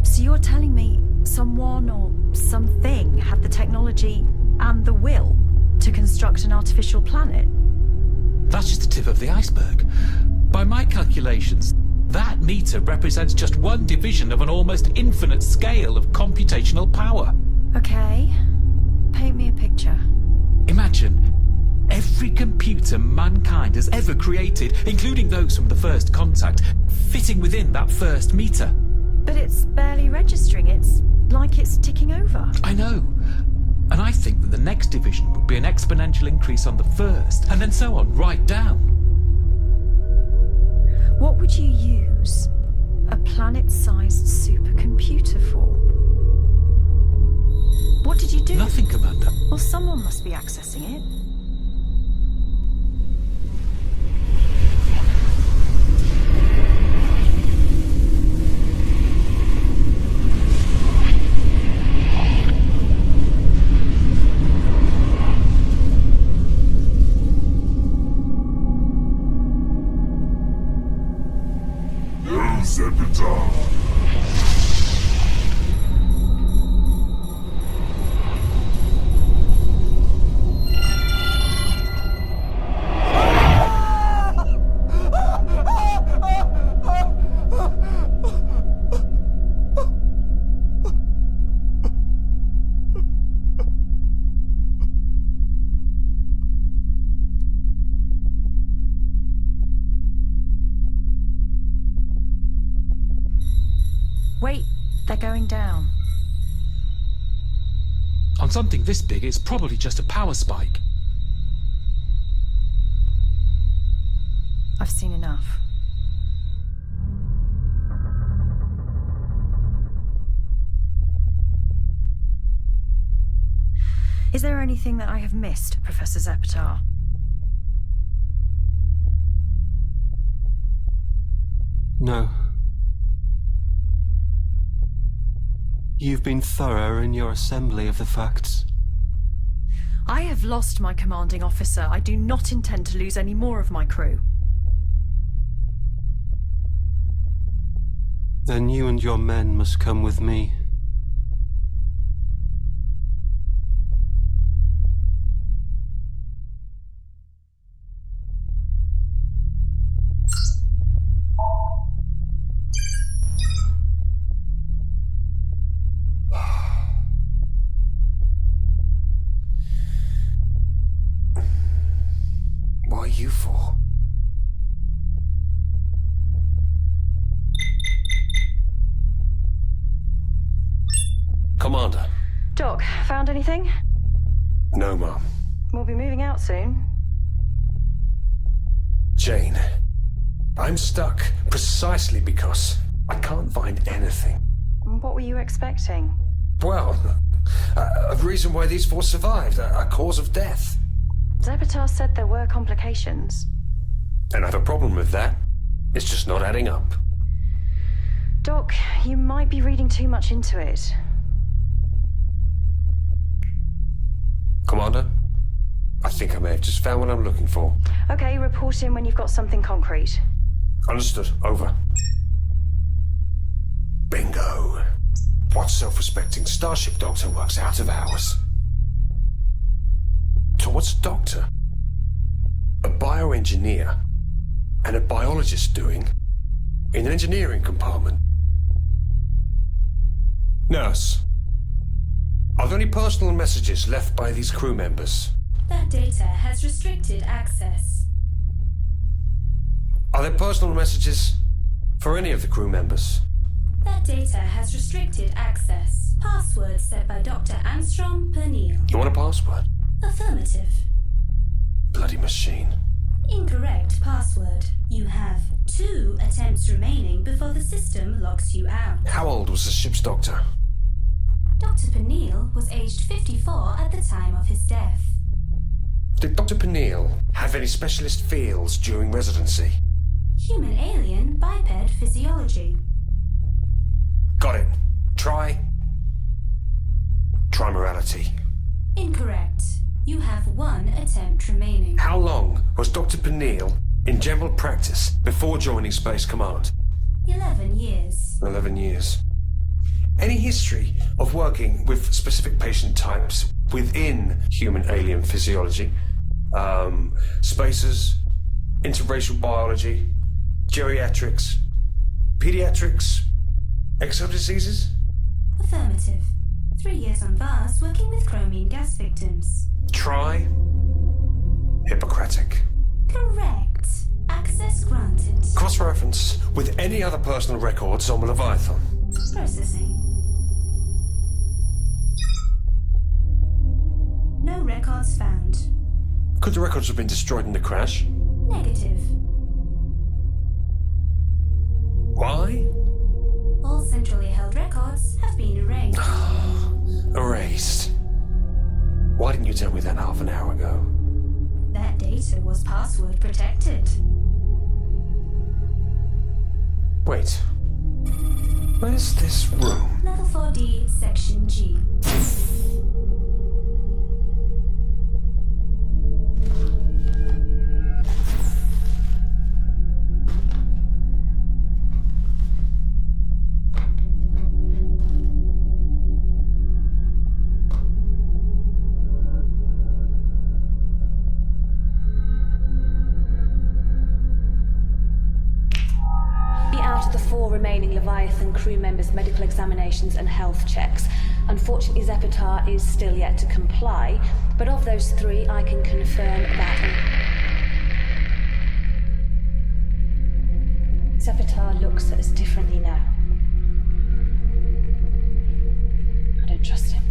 So you're telling me someone or something had the technology and the will to construct an artificial planet? That's just the tip of the iceberg. By my calculations, that meter represents just one division of an almost infinite scale of computational power. Okay. Paint me a picture. Imagine every computer mankind has ever created, including those from the first contact, fitting within that first meter. But it's barely registering. It's like it's ticking over. I know. And I think that the next division would be an exponential increase on the first, and then so on, right down. What would you use a planet-sized supercomputer for? What did you do? Nothing, Commander. Well, someone must be accessing it. Zeppar. Wait, they're going down. On something this big, it's probably just a power spike. I've seen enough. Is there anything that I have missed, Professor Zeppar? No. You've been thorough in your assembly of the facts. I have lost my commanding officer. I do not intend to lose any more of my crew. Then you and your men must come with me. What are you for? Commander. Doc, found anything? No, Mum. We'll be moving out soon. Jane, I'm stuck precisely because I can't find anything. What were you expecting? Well, a reason why these four survived, a cause of death. Zeppar said there were complications. And I have a problem with that. It's just not adding up. Doc, you might be reading too much into it. Commander, I think I may have just found what I'm looking for. Okay, report in when you've got something concrete. Understood. Over. Bingo. What self-respecting Starship doctor works out of hours? So what's a doctor, a bioengineer, and a biologist doing in an engineering compartment? Nurse, are there any personal messages left by these crew members? That data has restricted access. Are there personal messages for any of the crew members? That data has restricted access. Password set by Dr. Armstrong Pernille. You want a password? Affirmative. Bloody machine. Incorrect password. You have 2 attempts remaining before the system locks you out. How old was the ship's doctor? Dr. Pernille was aged 54 at the time of his death. Did Dr. Pernille have any specialist fields during residency? Human-alien biped physiology. Got it. Try morality. Incorrect. You have 1 attempt remaining. How long was Dr. Pernille in general practice before joining Space Command? 11 years. 11 years. Any history of working with specific patient types within human-alien physiology? Spacers, interracial biology, geriatrics, pediatrics, exodiseases? Affirmative. 3 years on Vars working with chromium gas victims. Try Hippocratic. Correct. Access granted. Cross-reference with any other personal records on the Leviathan. Processing. No records found. Could the records have been destroyed in the crash? Negative. Why? All centrally held records have been erased. Erased. Why didn't you tell me that half an hour ago? That data was password protected. Wait. Where's this room? Level 4D, Section G. Remaining Leviathan crew members' medical examinations and health checks. Unfortunately, Zeppar is still yet to comply, but of those 3, I can confirm that Zeppar looks at us differently now. I don't trust him.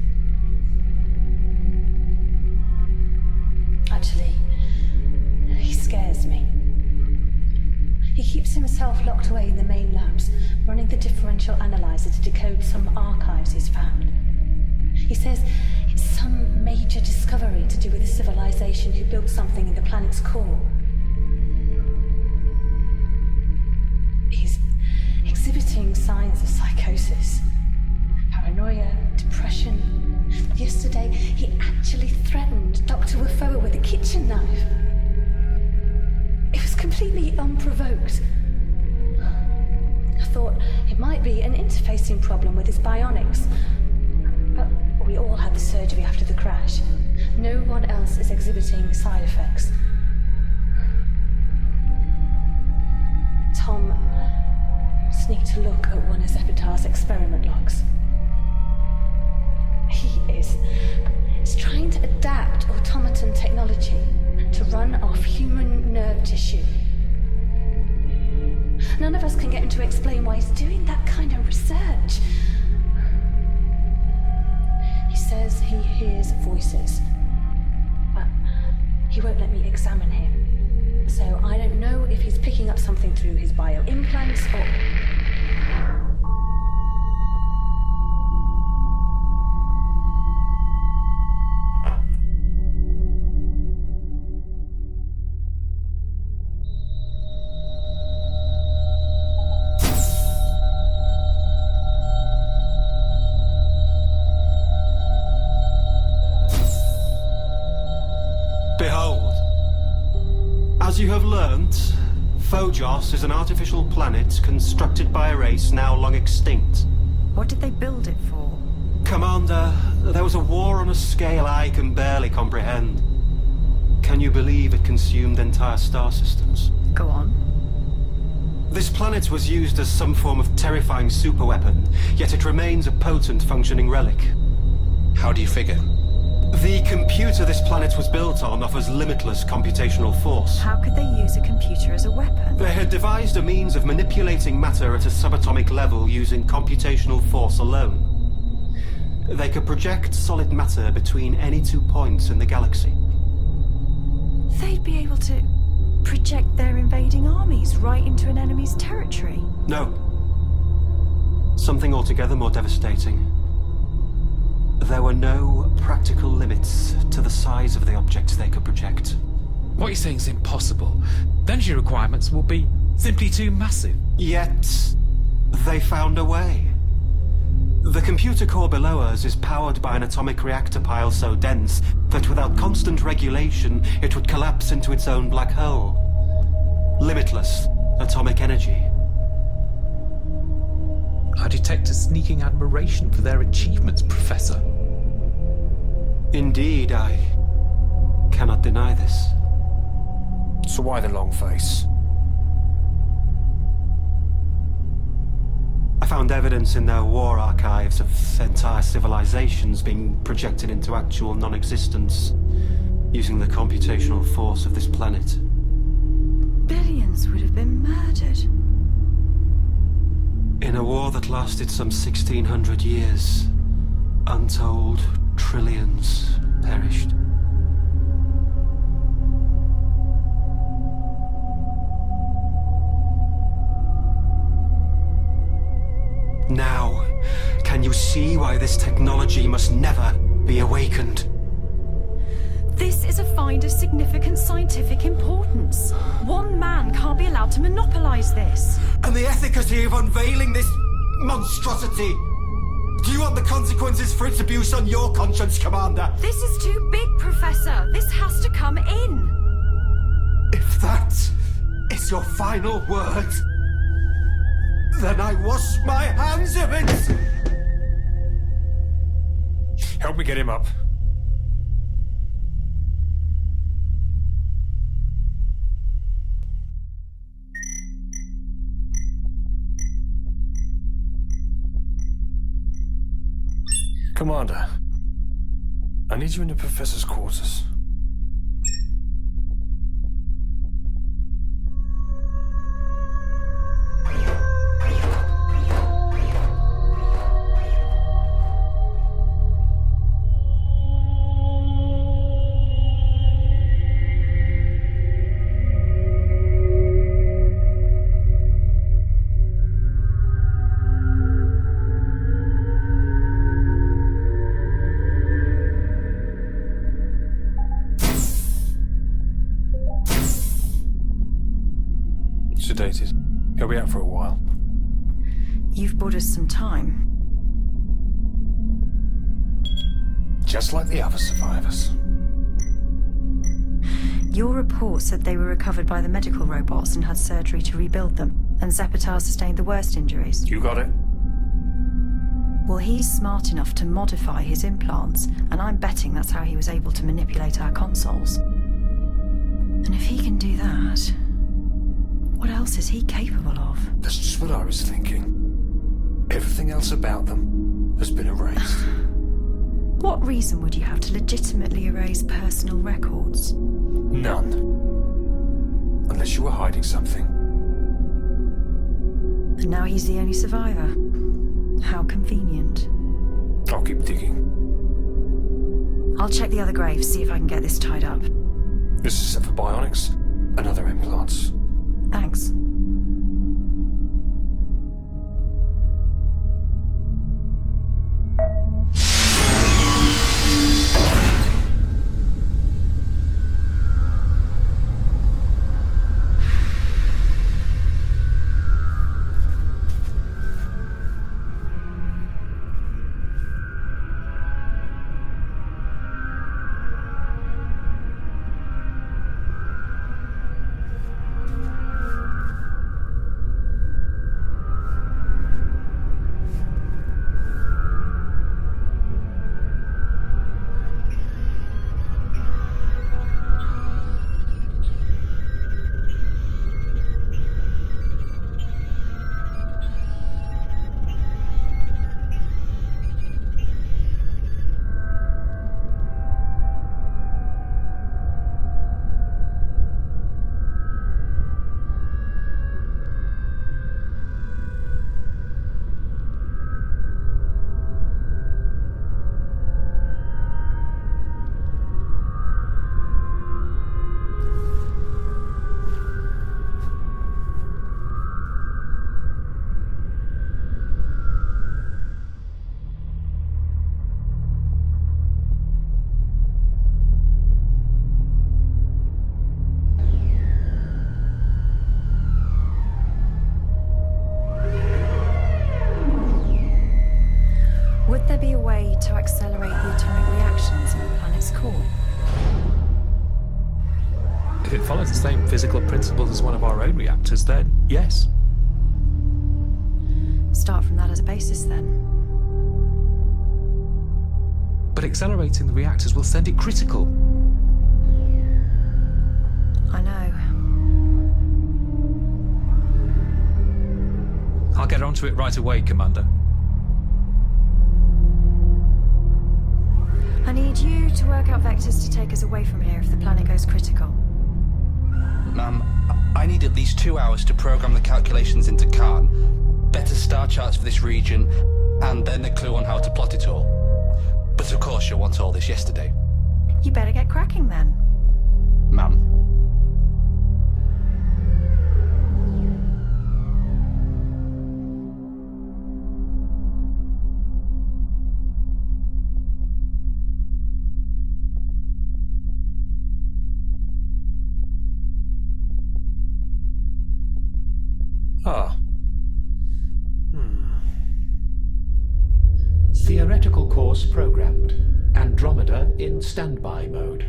Actually, he scares me. He keeps himself locked away in the main labs, running the differential analyzer to decode some archives he's found. He says it's some major discovery to do with a civilization who built something in the planet's core. He's exhibiting signs of psychosis, paranoia, depression. Yesterday, he actually threatened Dr. Wafoa with a kitchen knife. It was completely unprovoked. I thought it might be an interfacing problem with his bionics. But we all had the surgery after the crash. No one else is exhibiting side effects. Tom sneaked a look at one of Zeppar's experiment logs. He's trying to adapt automaton technology to run off human nerve tissue. None of us can get him to explain why he's doing that kind of research. He says he hears voices, but he won't let me examine him. So I don't know if he's picking picking up something through his bio-implants or... Behold. As you have learnt, Phojos is an artificial planet constructed by a race now long extinct. What did they build it for? Commander, there was a war on a scale I can barely comprehend. Can you believe it consumed entire star systems? Go on. This planet was used as some form of terrifying superweapon, yet it remains a potent functioning relic. How do you figure? The computer this planet was built on offers limitless computational force. How could they use a computer as a weapon? They had devised a means of manipulating matter at a subatomic level using computational force alone. They could project solid matter between any 2 points in the galaxy. They'd be able to project their invading armies right into an enemy's territory. No. Something altogether more devastating. There were no practical limits to the size of the objects they could project. What you're saying is impossible. The energy requirements will be simply too massive. Yet, they found a way. The computer core below us is powered by an atomic reactor pile so dense that without constant regulation, it would collapse into its own black hole. Limitless atomic energy. I detect a sneaking admiration for their achievements, Professor. Indeed, I cannot deny this. So why the long face? I found evidence in their war archives of entire civilizations being projected into actual non-existence using the computational force of this planet. Billions would have been murdered. In a war that lasted some 1600 years, untold trillions perished. Now, can you see why this technology must never be awakened? This is a find of significant scientific importance. One man can't be allowed to monopolize this. And the efficacy of unveiling this monstrosity? Do you want the consequences for its abuse on your conscience, Commander? This is too big, Professor. This has to come in. If that is your final word, then I wash my hands of it! Help me get him up. Commander, I need you in the Professor's quarters. Sedated. He'll be out for a while. You've bought us some time. Just like the other survivors. Your report said they were recovered by the medical robots and had surgery to rebuild them, and Zeppar sustained the worst injuries. You got it? Well, he's smart enough to modify his implants, and I'm betting that's how he was able to manipulate our consoles. And if he can do that, what else is he capable of? That's just what I was thinking. Everything else about them has been erased. What reason would you have to legitimately erase personal records? None. Unless you were hiding something. And now he's the only survivor. How convenient. I'll keep digging. I'll check the other graves, see if I can get this tied up. This is set for bionics and other implants. Thanks. follows the same physical principles as one of our own reactors, then yes. Start from that as a basis, then. But accelerating the reactors will send it critical. I know. I'll get onto it right away, Commander. I need you to work out vectors to take us away from here if the planet goes critical. Ma'am, I need at least 2 hours to program the calculations into Khan, better star charts for this region, and then a clue on how to plot it all. But of course you'll want all this yesterday. You better get cracking then. Ma'am. Ah. Theoretical course programmed. Andromeda in standby mode.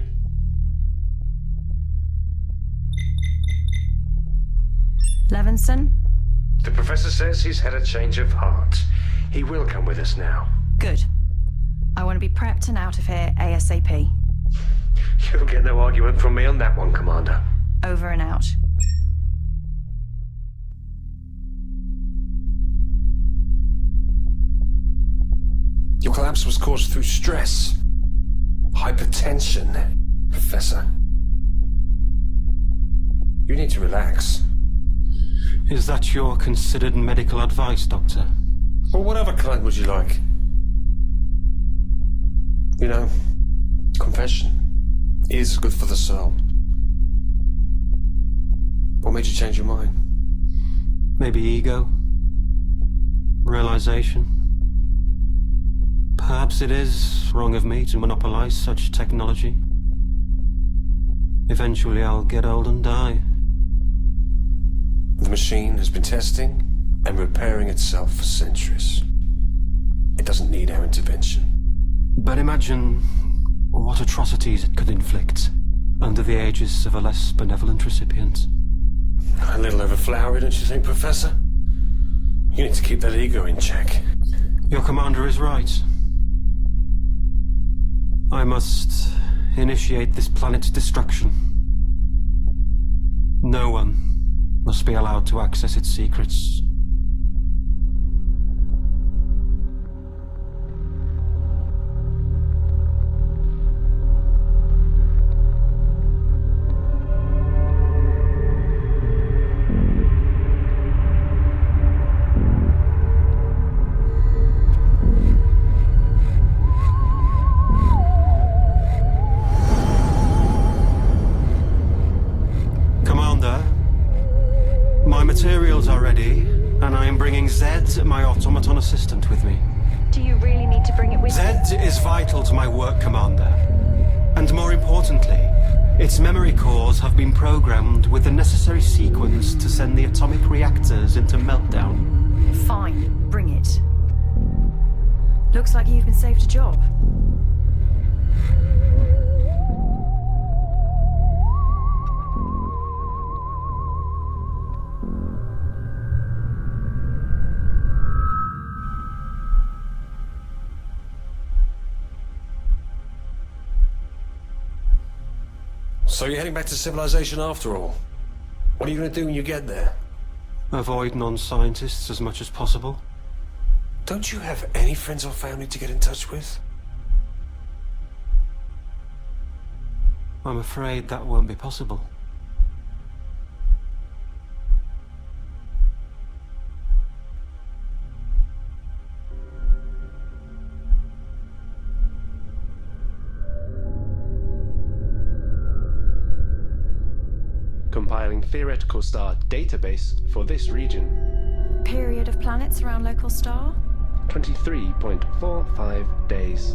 Levinson? The professor says he's had a change of heart. He will come with us now. Good. I want to be prepped and out of here ASAP. You'll get no argument from me on that one, Commander. Over and out. Your collapse was caused through stress. Hypertension, Professor. You need to relax. Is that your considered medical advice, Doctor? Or whatever kind would you like? You know, confession is good for the soul. What made you change your mind? Maybe ego? Realization? Perhaps it is wrong of me to monopolize such technology. Eventually I'll get old and die. The machine has been testing and repairing itself for centuries. It doesn't need our intervention. But imagine what atrocities it could inflict under the aegis of a less benevolent recipient. A little overflowery, don't you think, Professor? You need to keep that ego in check. Your commander is right. I must initiate this planet's destruction. No one must be allowed to access its secrets. Materials are ready, and I am bringing Zed, my automaton assistant, with me. Do you really need to bring it with you? Zed is vital to my work, Commander. And more importantly, its memory cores have been programmed with the necessary sequence to send the atomic reactors into meltdown. Fine, bring it. Looks like you've been saved a job. So you're heading back to civilization after all? What are you going to do when you get there? Avoid non-scientists as much as possible. Don't you have any friends or family to get in touch with? I'm afraid that won't be possible. Compiling theoretical star database for this region. Period of planets around local star? 23.45 days.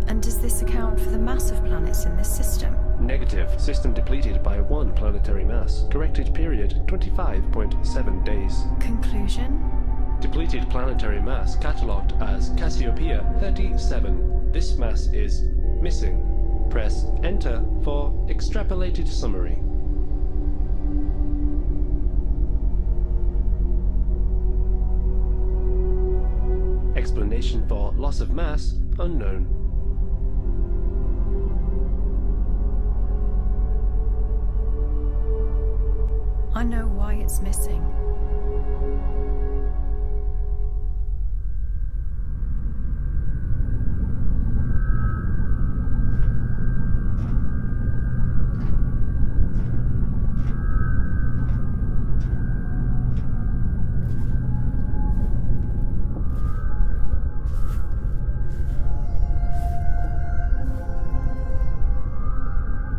And does this account for the mass of planets in this system? Negative. System depleted by 1 planetary mass. Corrected period 25.7 days. Conclusion? Depleted planetary mass catalogued as Cassiopeia 37. This mass is missing. Press Enter for extrapolated summary. explanation for loss of mass unknown. I know why it's missing.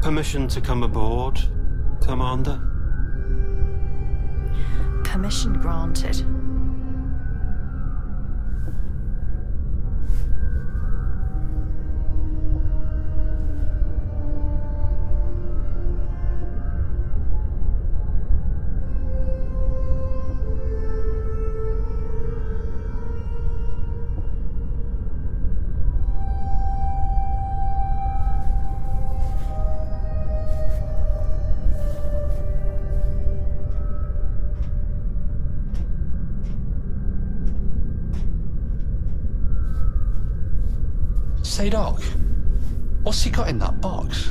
Permission to come aboard, Commander? Permission granted. Say, Doc, what's he got in that box?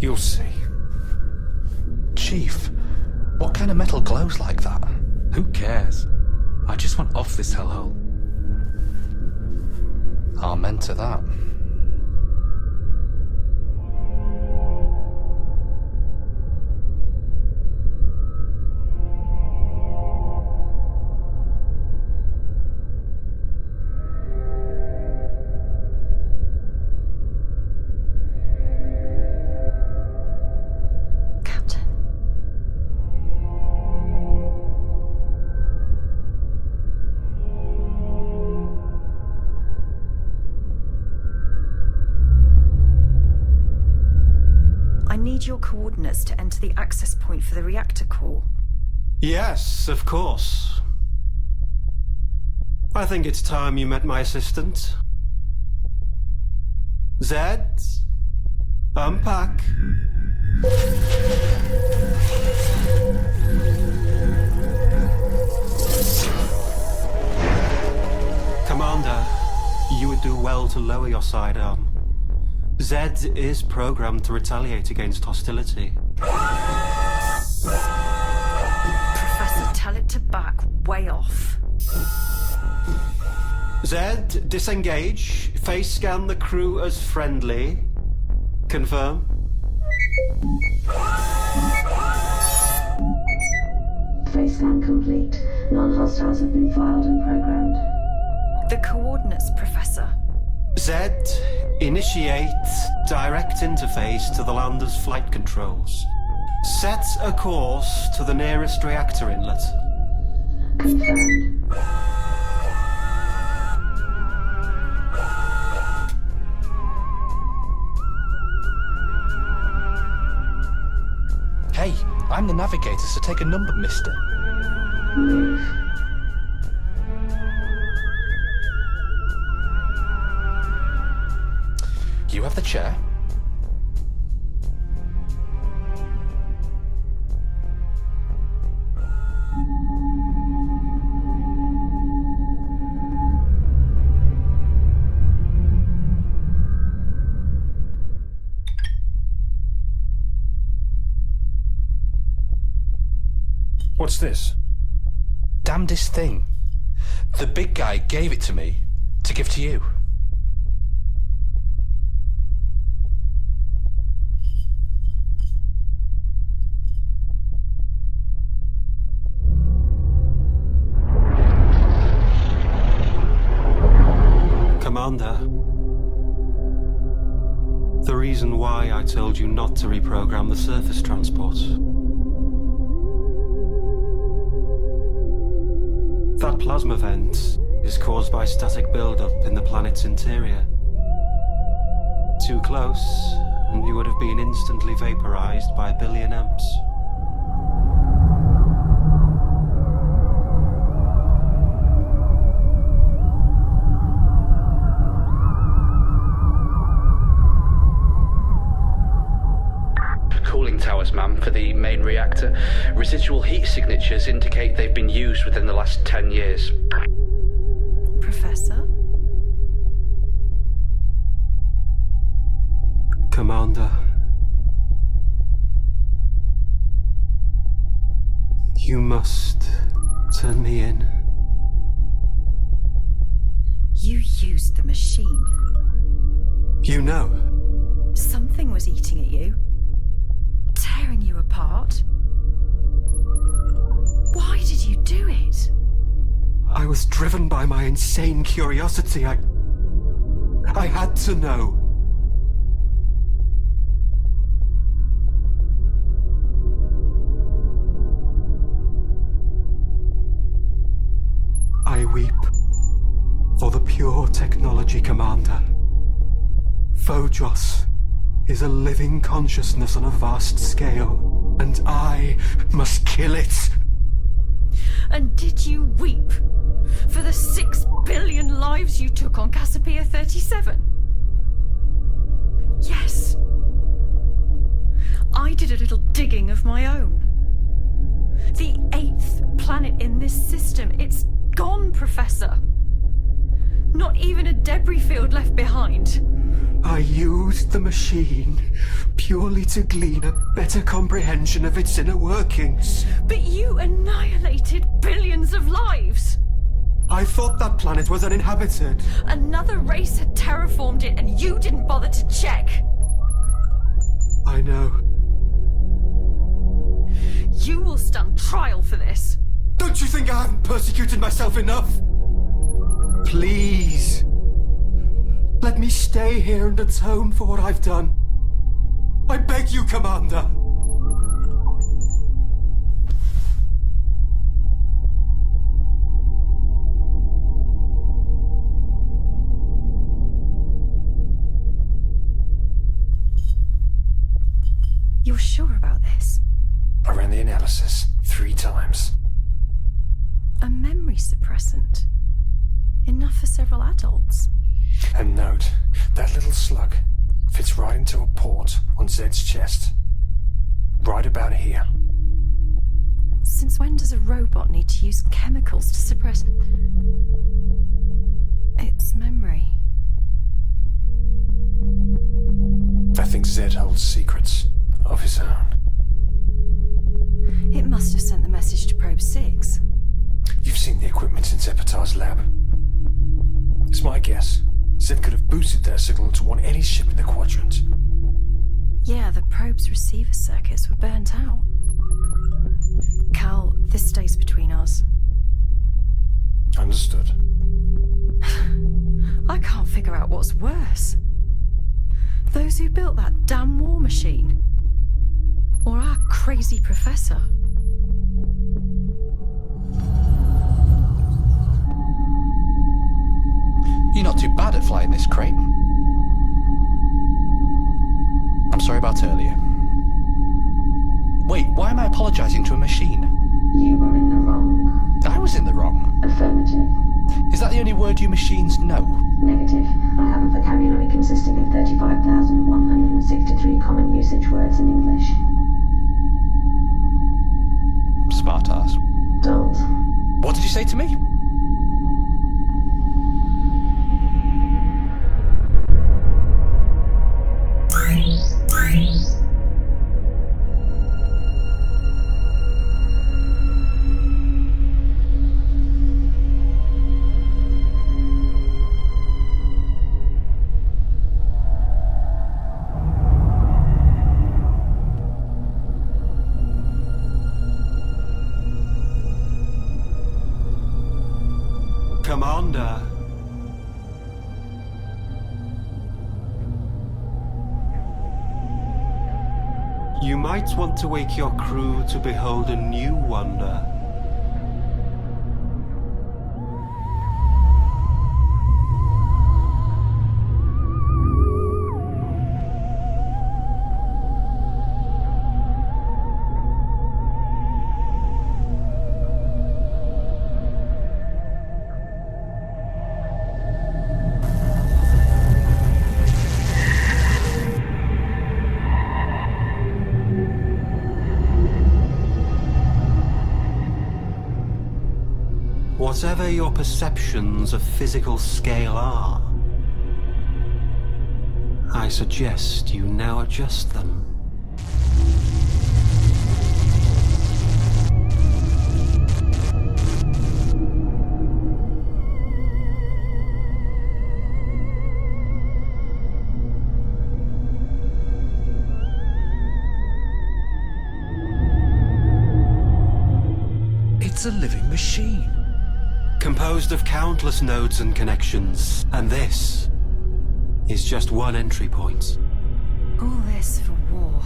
You'll see. Chief, what kind of metal glows like that? Who cares? I just want off this hellhole. Amen to that. Your coordinates to enter the access point for the reactor core. Yes, of course. I think it's time you met my assistant. Zed, unpack. Commander, you would do well to lower your sidearm. Zed is programmed to retaliate against hostility. Professor, tell it to back way off. Zed, disengage. Face scan the crew as friendly. Confirm. Face scan complete. Non-hostiles have been filed and programmed. The coordinates, Professor. Zed, initiate direct interface to the lander's flight controls. Set a course to the nearest reactor inlet. Confirmed. Hey, I'm the navigator, so take a number, mister. Move. You have the chair. What's this? Damnedest thing. The big guy gave it to me to give to you. Commander, the reason why I told you not to reprogram the surface transport. That plasma vent is caused by static buildup in the planet's interior. Too close, and you would have been instantly vaporized by 1 billion amps. Cooling towers, ma'am, for the main reactor. Residual heat signatures indicate they've been used within the last 10 years. Professor? Commander. You must turn me in. You used the machine. You know. Something was eating at you. Tearing you apart. Why did you do it? I was driven by my insane curiosity. I had to know. I weep for the pure technology, Commander. Phojos is a living consciousness on a vast scale, and I must kill it. And did you weep for the 6 billion lives you took on Cassiopeia 37? Yes. I did a little digging of my own. The 8th planet in this system, it's gone, Professor. Not even a debris field left behind. I used the machine purely to glean a better comprehension of its inner workings. But you annihilated billions of lives. I thought that planet was uninhabited. Another race had terraformed it and you didn't bother to check. I know. You will stand trial for this. Don't you think I haven't persecuted myself enough? Please. Let me stay here and atone for what I've done. I beg you, Commander. You're sure about this? I ran the analysis 3 times. A memory suppressant. Enough for several adults. And note, that little slug fits right into a port on Zed's chest. Right about here. Since when does a robot need to use chemicals to suppress its memory? I think Zed holds secrets of his own. It must have sent the message to Probe 6. You've seen the equipment in Zeppar's lab. It's my guess. Zed could have boosted their signal to warn any ship in the quadrant. Yeah, the probe's receiver circuits were burnt out. Cal, this stays between us. Understood. I can't figure out what's worse. Those who built that damn war machine. Or our crazy professor. You're not too bad at flying this crate. I'm sorry about earlier. Wait, why am I apologising to a machine? You were in the wrong. I was in the wrong. Affirmative. Is that the only word you machines know? Negative. I have a vocabulary consisting of 35,163 common usage words in English. Smart ass. Don't. What did you say to me? Commander. You might want to wake your crew to behold a new wonder. Whatever your perceptions of physical scale are, I suggest you now adjust them. It's a living machine. Composed of countless nodes and connections, and this is just one entry point. All this for war.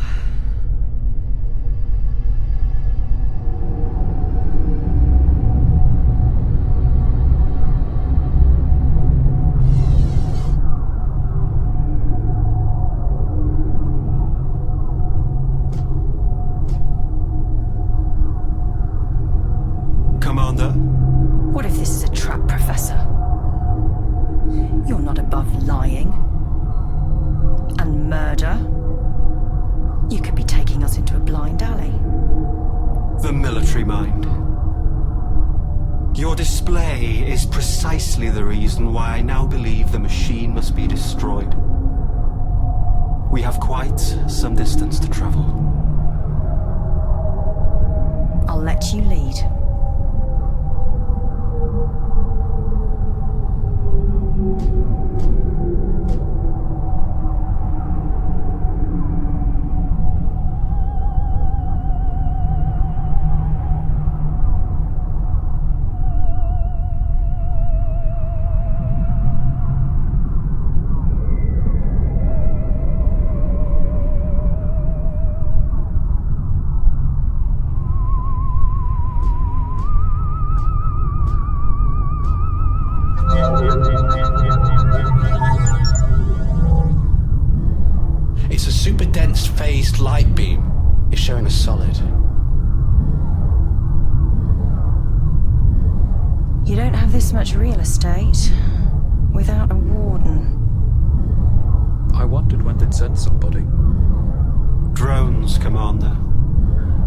Commander? What if this is a trap, Professor? You're not above lying. And murder. You could be taking us into a blind alley. The military mind. Your display is precisely the reason why I now believe the machine must be destroyed. We have quite some distance to travel. I'll let you lead. It's a super dense phased light beam. It's showing us solid. You don't have this much real estate without a warden. I wondered when they'd send somebody. Drones, Commander.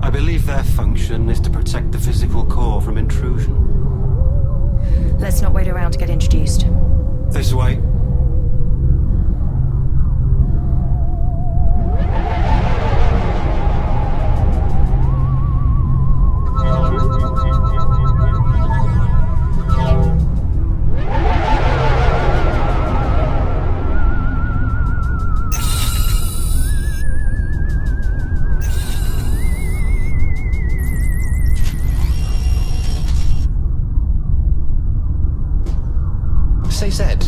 I believe their function is to protect the physical core from intrusion. Let's not wait around to get introduced. This way. Say, Zed,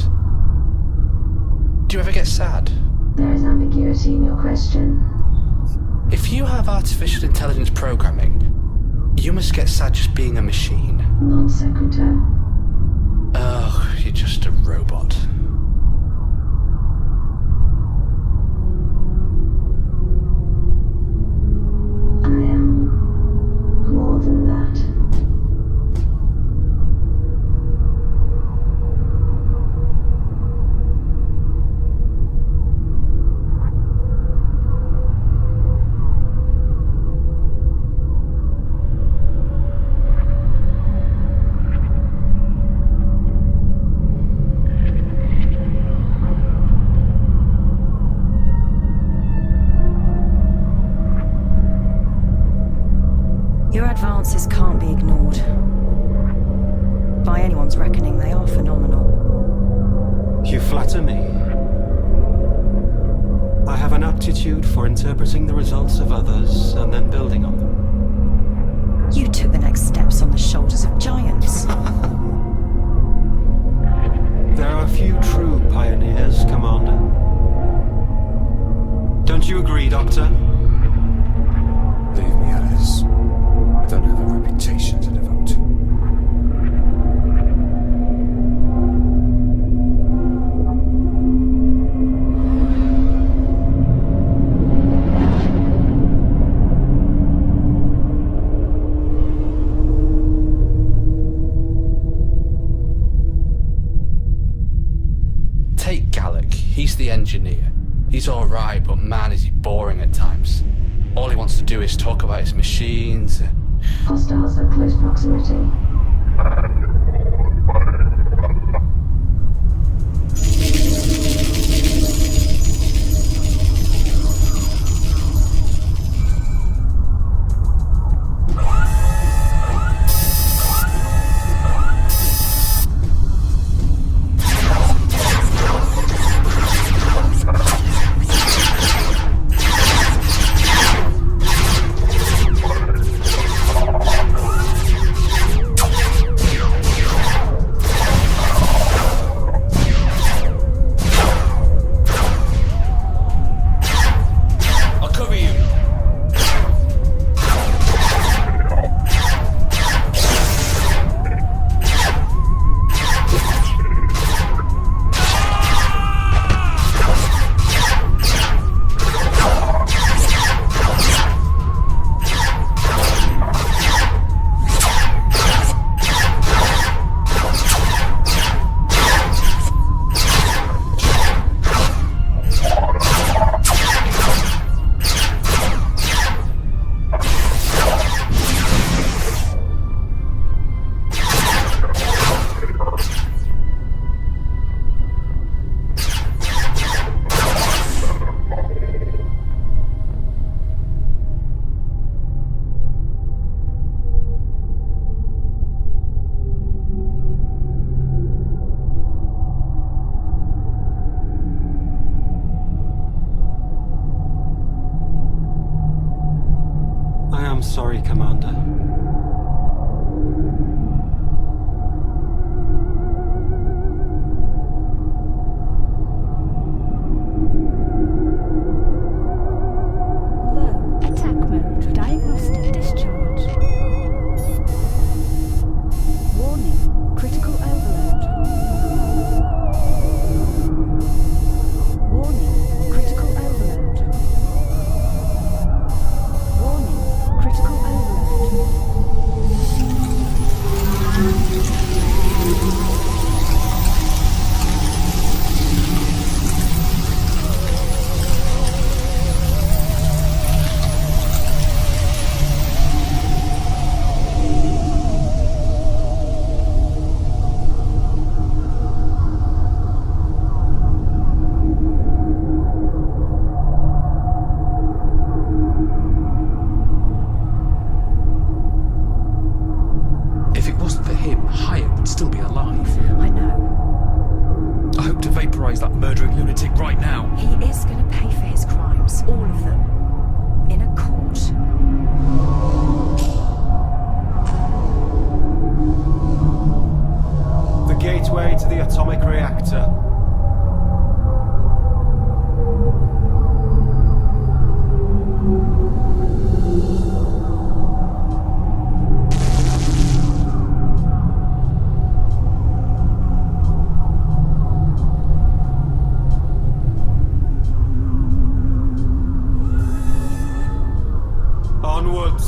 do you ever get sad? There is ambiguity in your question. If you have artificial intelligence programming, you must get sad just being a machine. Non sequitur. Oh, you're just a robot. I am more than that. Your advances can't be ignored. By anyone's reckoning, they are phenomenal. You flatter me. I have an aptitude for interpreting the results of others and then building on them. You took the next steps on the shoulders of giants. There are few true pioneers, Commander. Don't you agree, Doctor? Leave me, Alice. I don't have a reputation to live up to. Take Gallic. He's the engineer. He's alright, but man is he boring at times. All he wants to do is talk about his machines. Hostiles at close proximity. sorry, Commander. Low attack mode. Diagnostic discharge. Warning. Critical overload. Warning. Critical overload. Warning. Critical overload. If it wasn't for him, Hyatt would still be alive. I know. I hope to vaporize that murdering lunatic right now. He is going to pay for his crimes. All of them. In a court. The gateway to the atomic reactor. Onwards.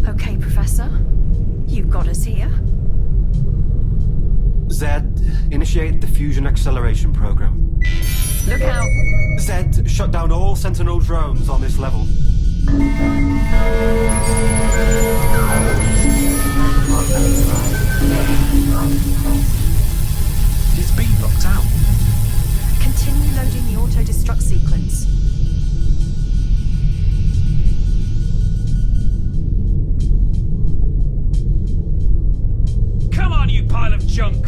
Okay, Professor. You got us here. Zed, initiate the fusion acceleration program. Look out. Zed, shut down all Sentinel drones on this level. He's been locked out. Continue loading the auto-destruct sequence. Come on, you pile of junk!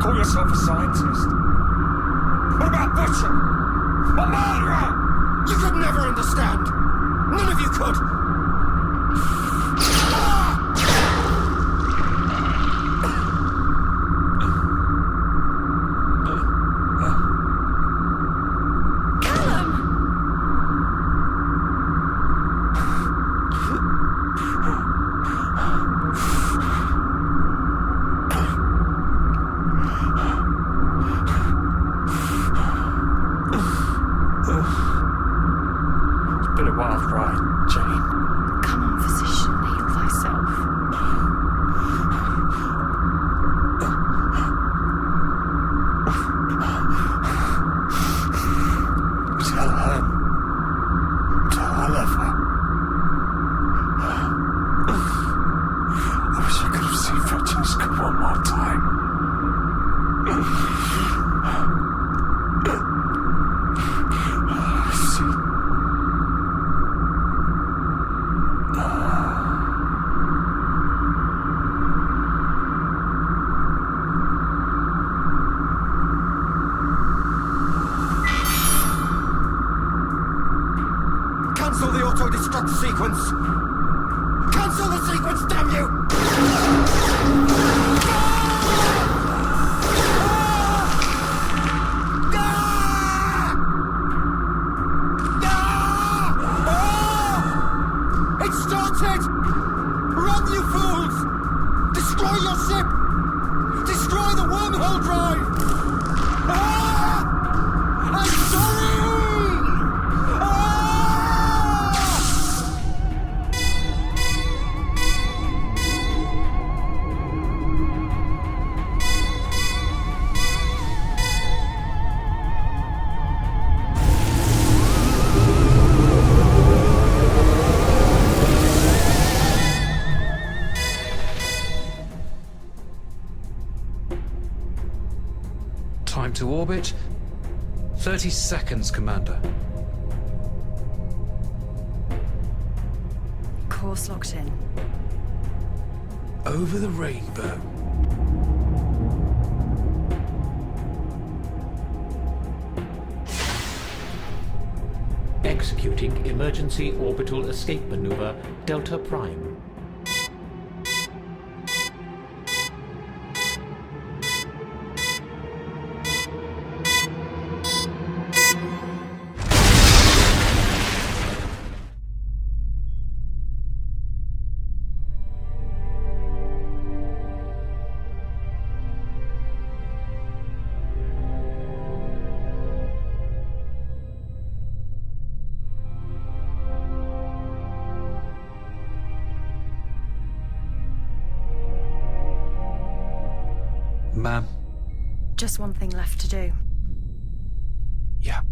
Call yourself a scientist. What about Butcher? A murderer! You could never understand. None of you could. auto-destruct sequence! Cancel the sequence, damn you! It started! Run, you fools! Destroy your ship! Destroy the wormhole drive! I'm sorry! Time to orbit. 30 seconds, Commander. Course locked in. Over the rainbow. Executing emergency orbital escape maneuver Delta Prime. Ma'am. Just one thing left to do. Yeah.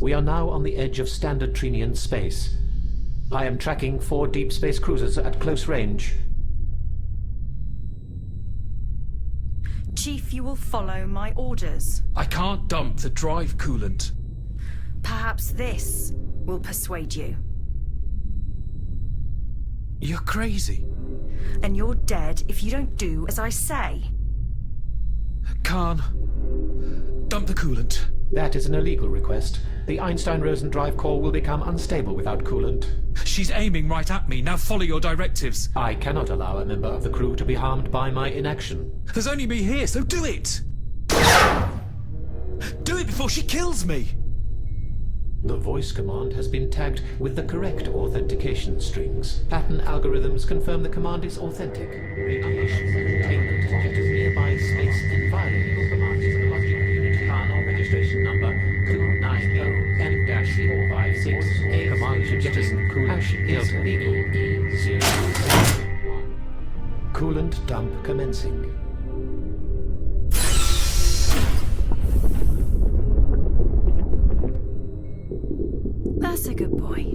We are now on the edge of standard Trinian space. I am tracking 4 deep space cruisers at close range. Chief, you will follow my orders. I can't dump the drive coolant. Perhaps this will persuade you. You're crazy. And you're dead if you don't do as I say. Khan, dump the coolant. That is an illegal request. The Einstein-Rosen drive core will become unstable without coolant. She's aiming right at me. Now follow your directives. I cannot allow a member of the crew to be harmed by my inaction. There's only me here, so do it! Do it before she kills me! The voice command has been tagged with the correct authentication strings. Pattern algorithms confirm the command is authentic. Radiation containment jet of nearby space environment. Command is the logic unit Khan registration number 290N-456. A command to jettison coolant is BE0. Coolant dump commencing. That's a good boy.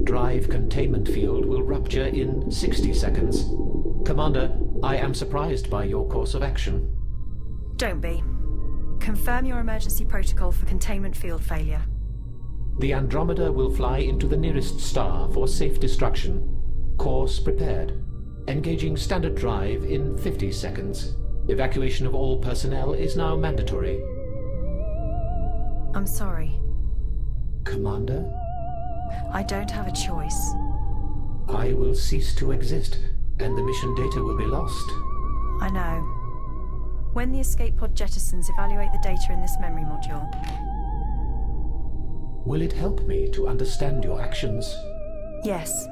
Drive containment field will rupture in 60 seconds. Commander, I am surprised by your course of action. Don't be. Confirm your emergency protocol for containment field failure. The Andromeda will fly into the nearest star for safe destruction. Course prepared. Engaging standard drive in 50 seconds. Evacuation of all personnel is now mandatory. I'm sorry. Commander? I don't have a choice. I will cease to exist, and the mission data will be lost. I know. When the escape pod jettisons, evaluate the data in this memory module. Will it help me to understand your actions? Yes.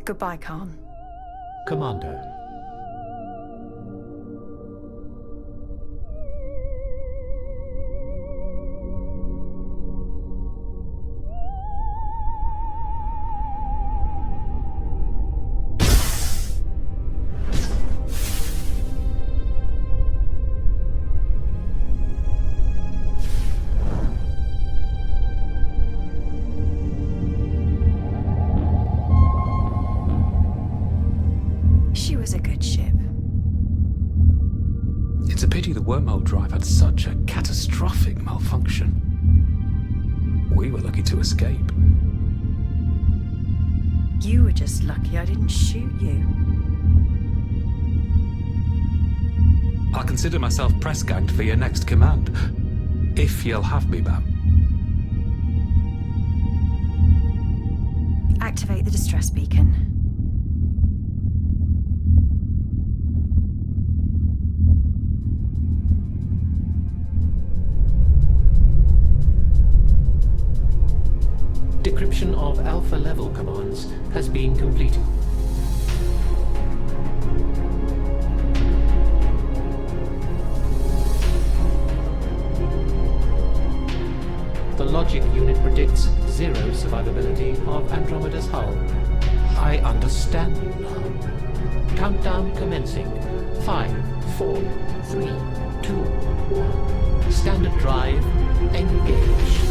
Goodbye, Khan. Commander. Wormhole drive had such a catastrophic malfunction. We were lucky to escape. You were just lucky I didn't shoot you. I'll consider myself press ganged for your next command. If you'll have me, ma'am. Activate the distress beacon. Decryption of Alpha level commands has been completed. The logic unit predicts 0 survivability of Andromeda's hull. I understand you now. Countdown commencing. 5, 4, 3, 2, 1. Standard drive engaged.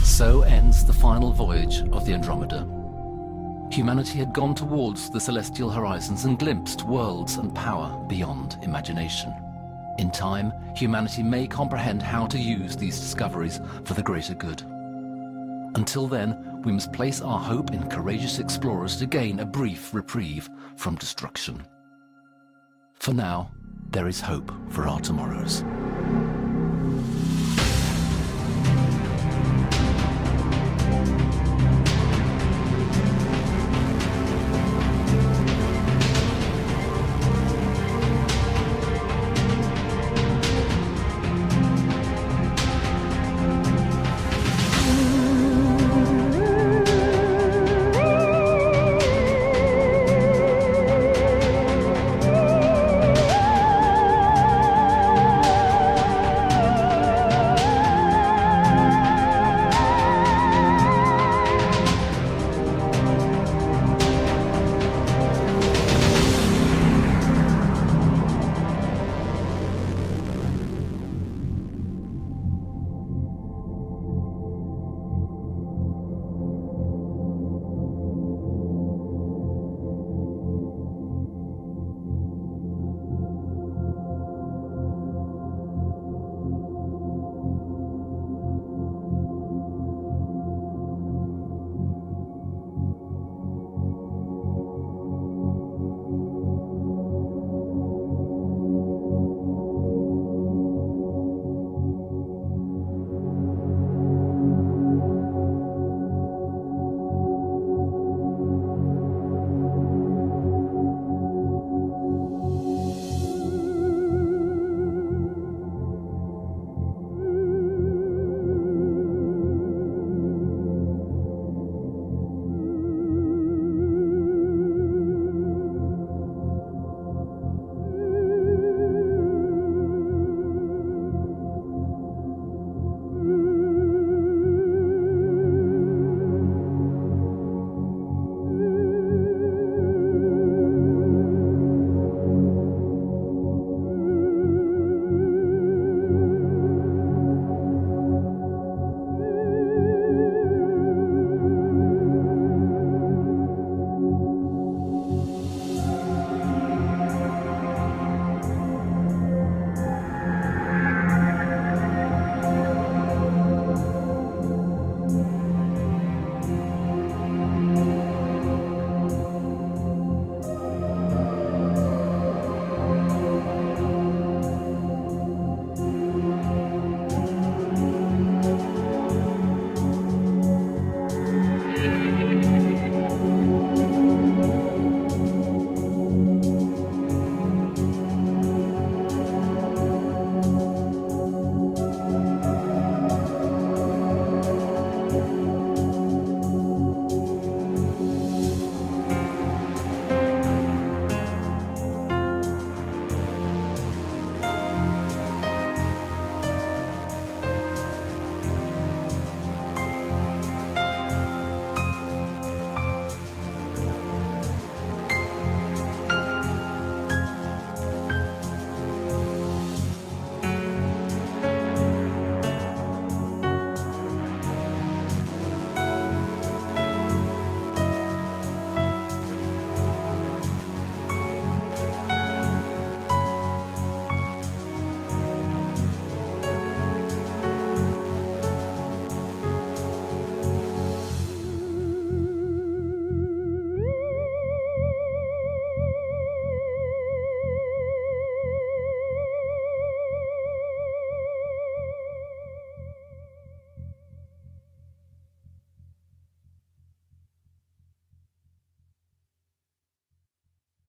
So ends the final voyage of the Andromeda. Humanity had gone towards the celestial horizons and glimpsed worlds and power beyond imagination. In time, humanity may comprehend how to use these discoveries for the greater good. Until then, we must place our hope in courageous explorers to gain a brief reprieve from destruction. For now, there is hope for our tomorrows.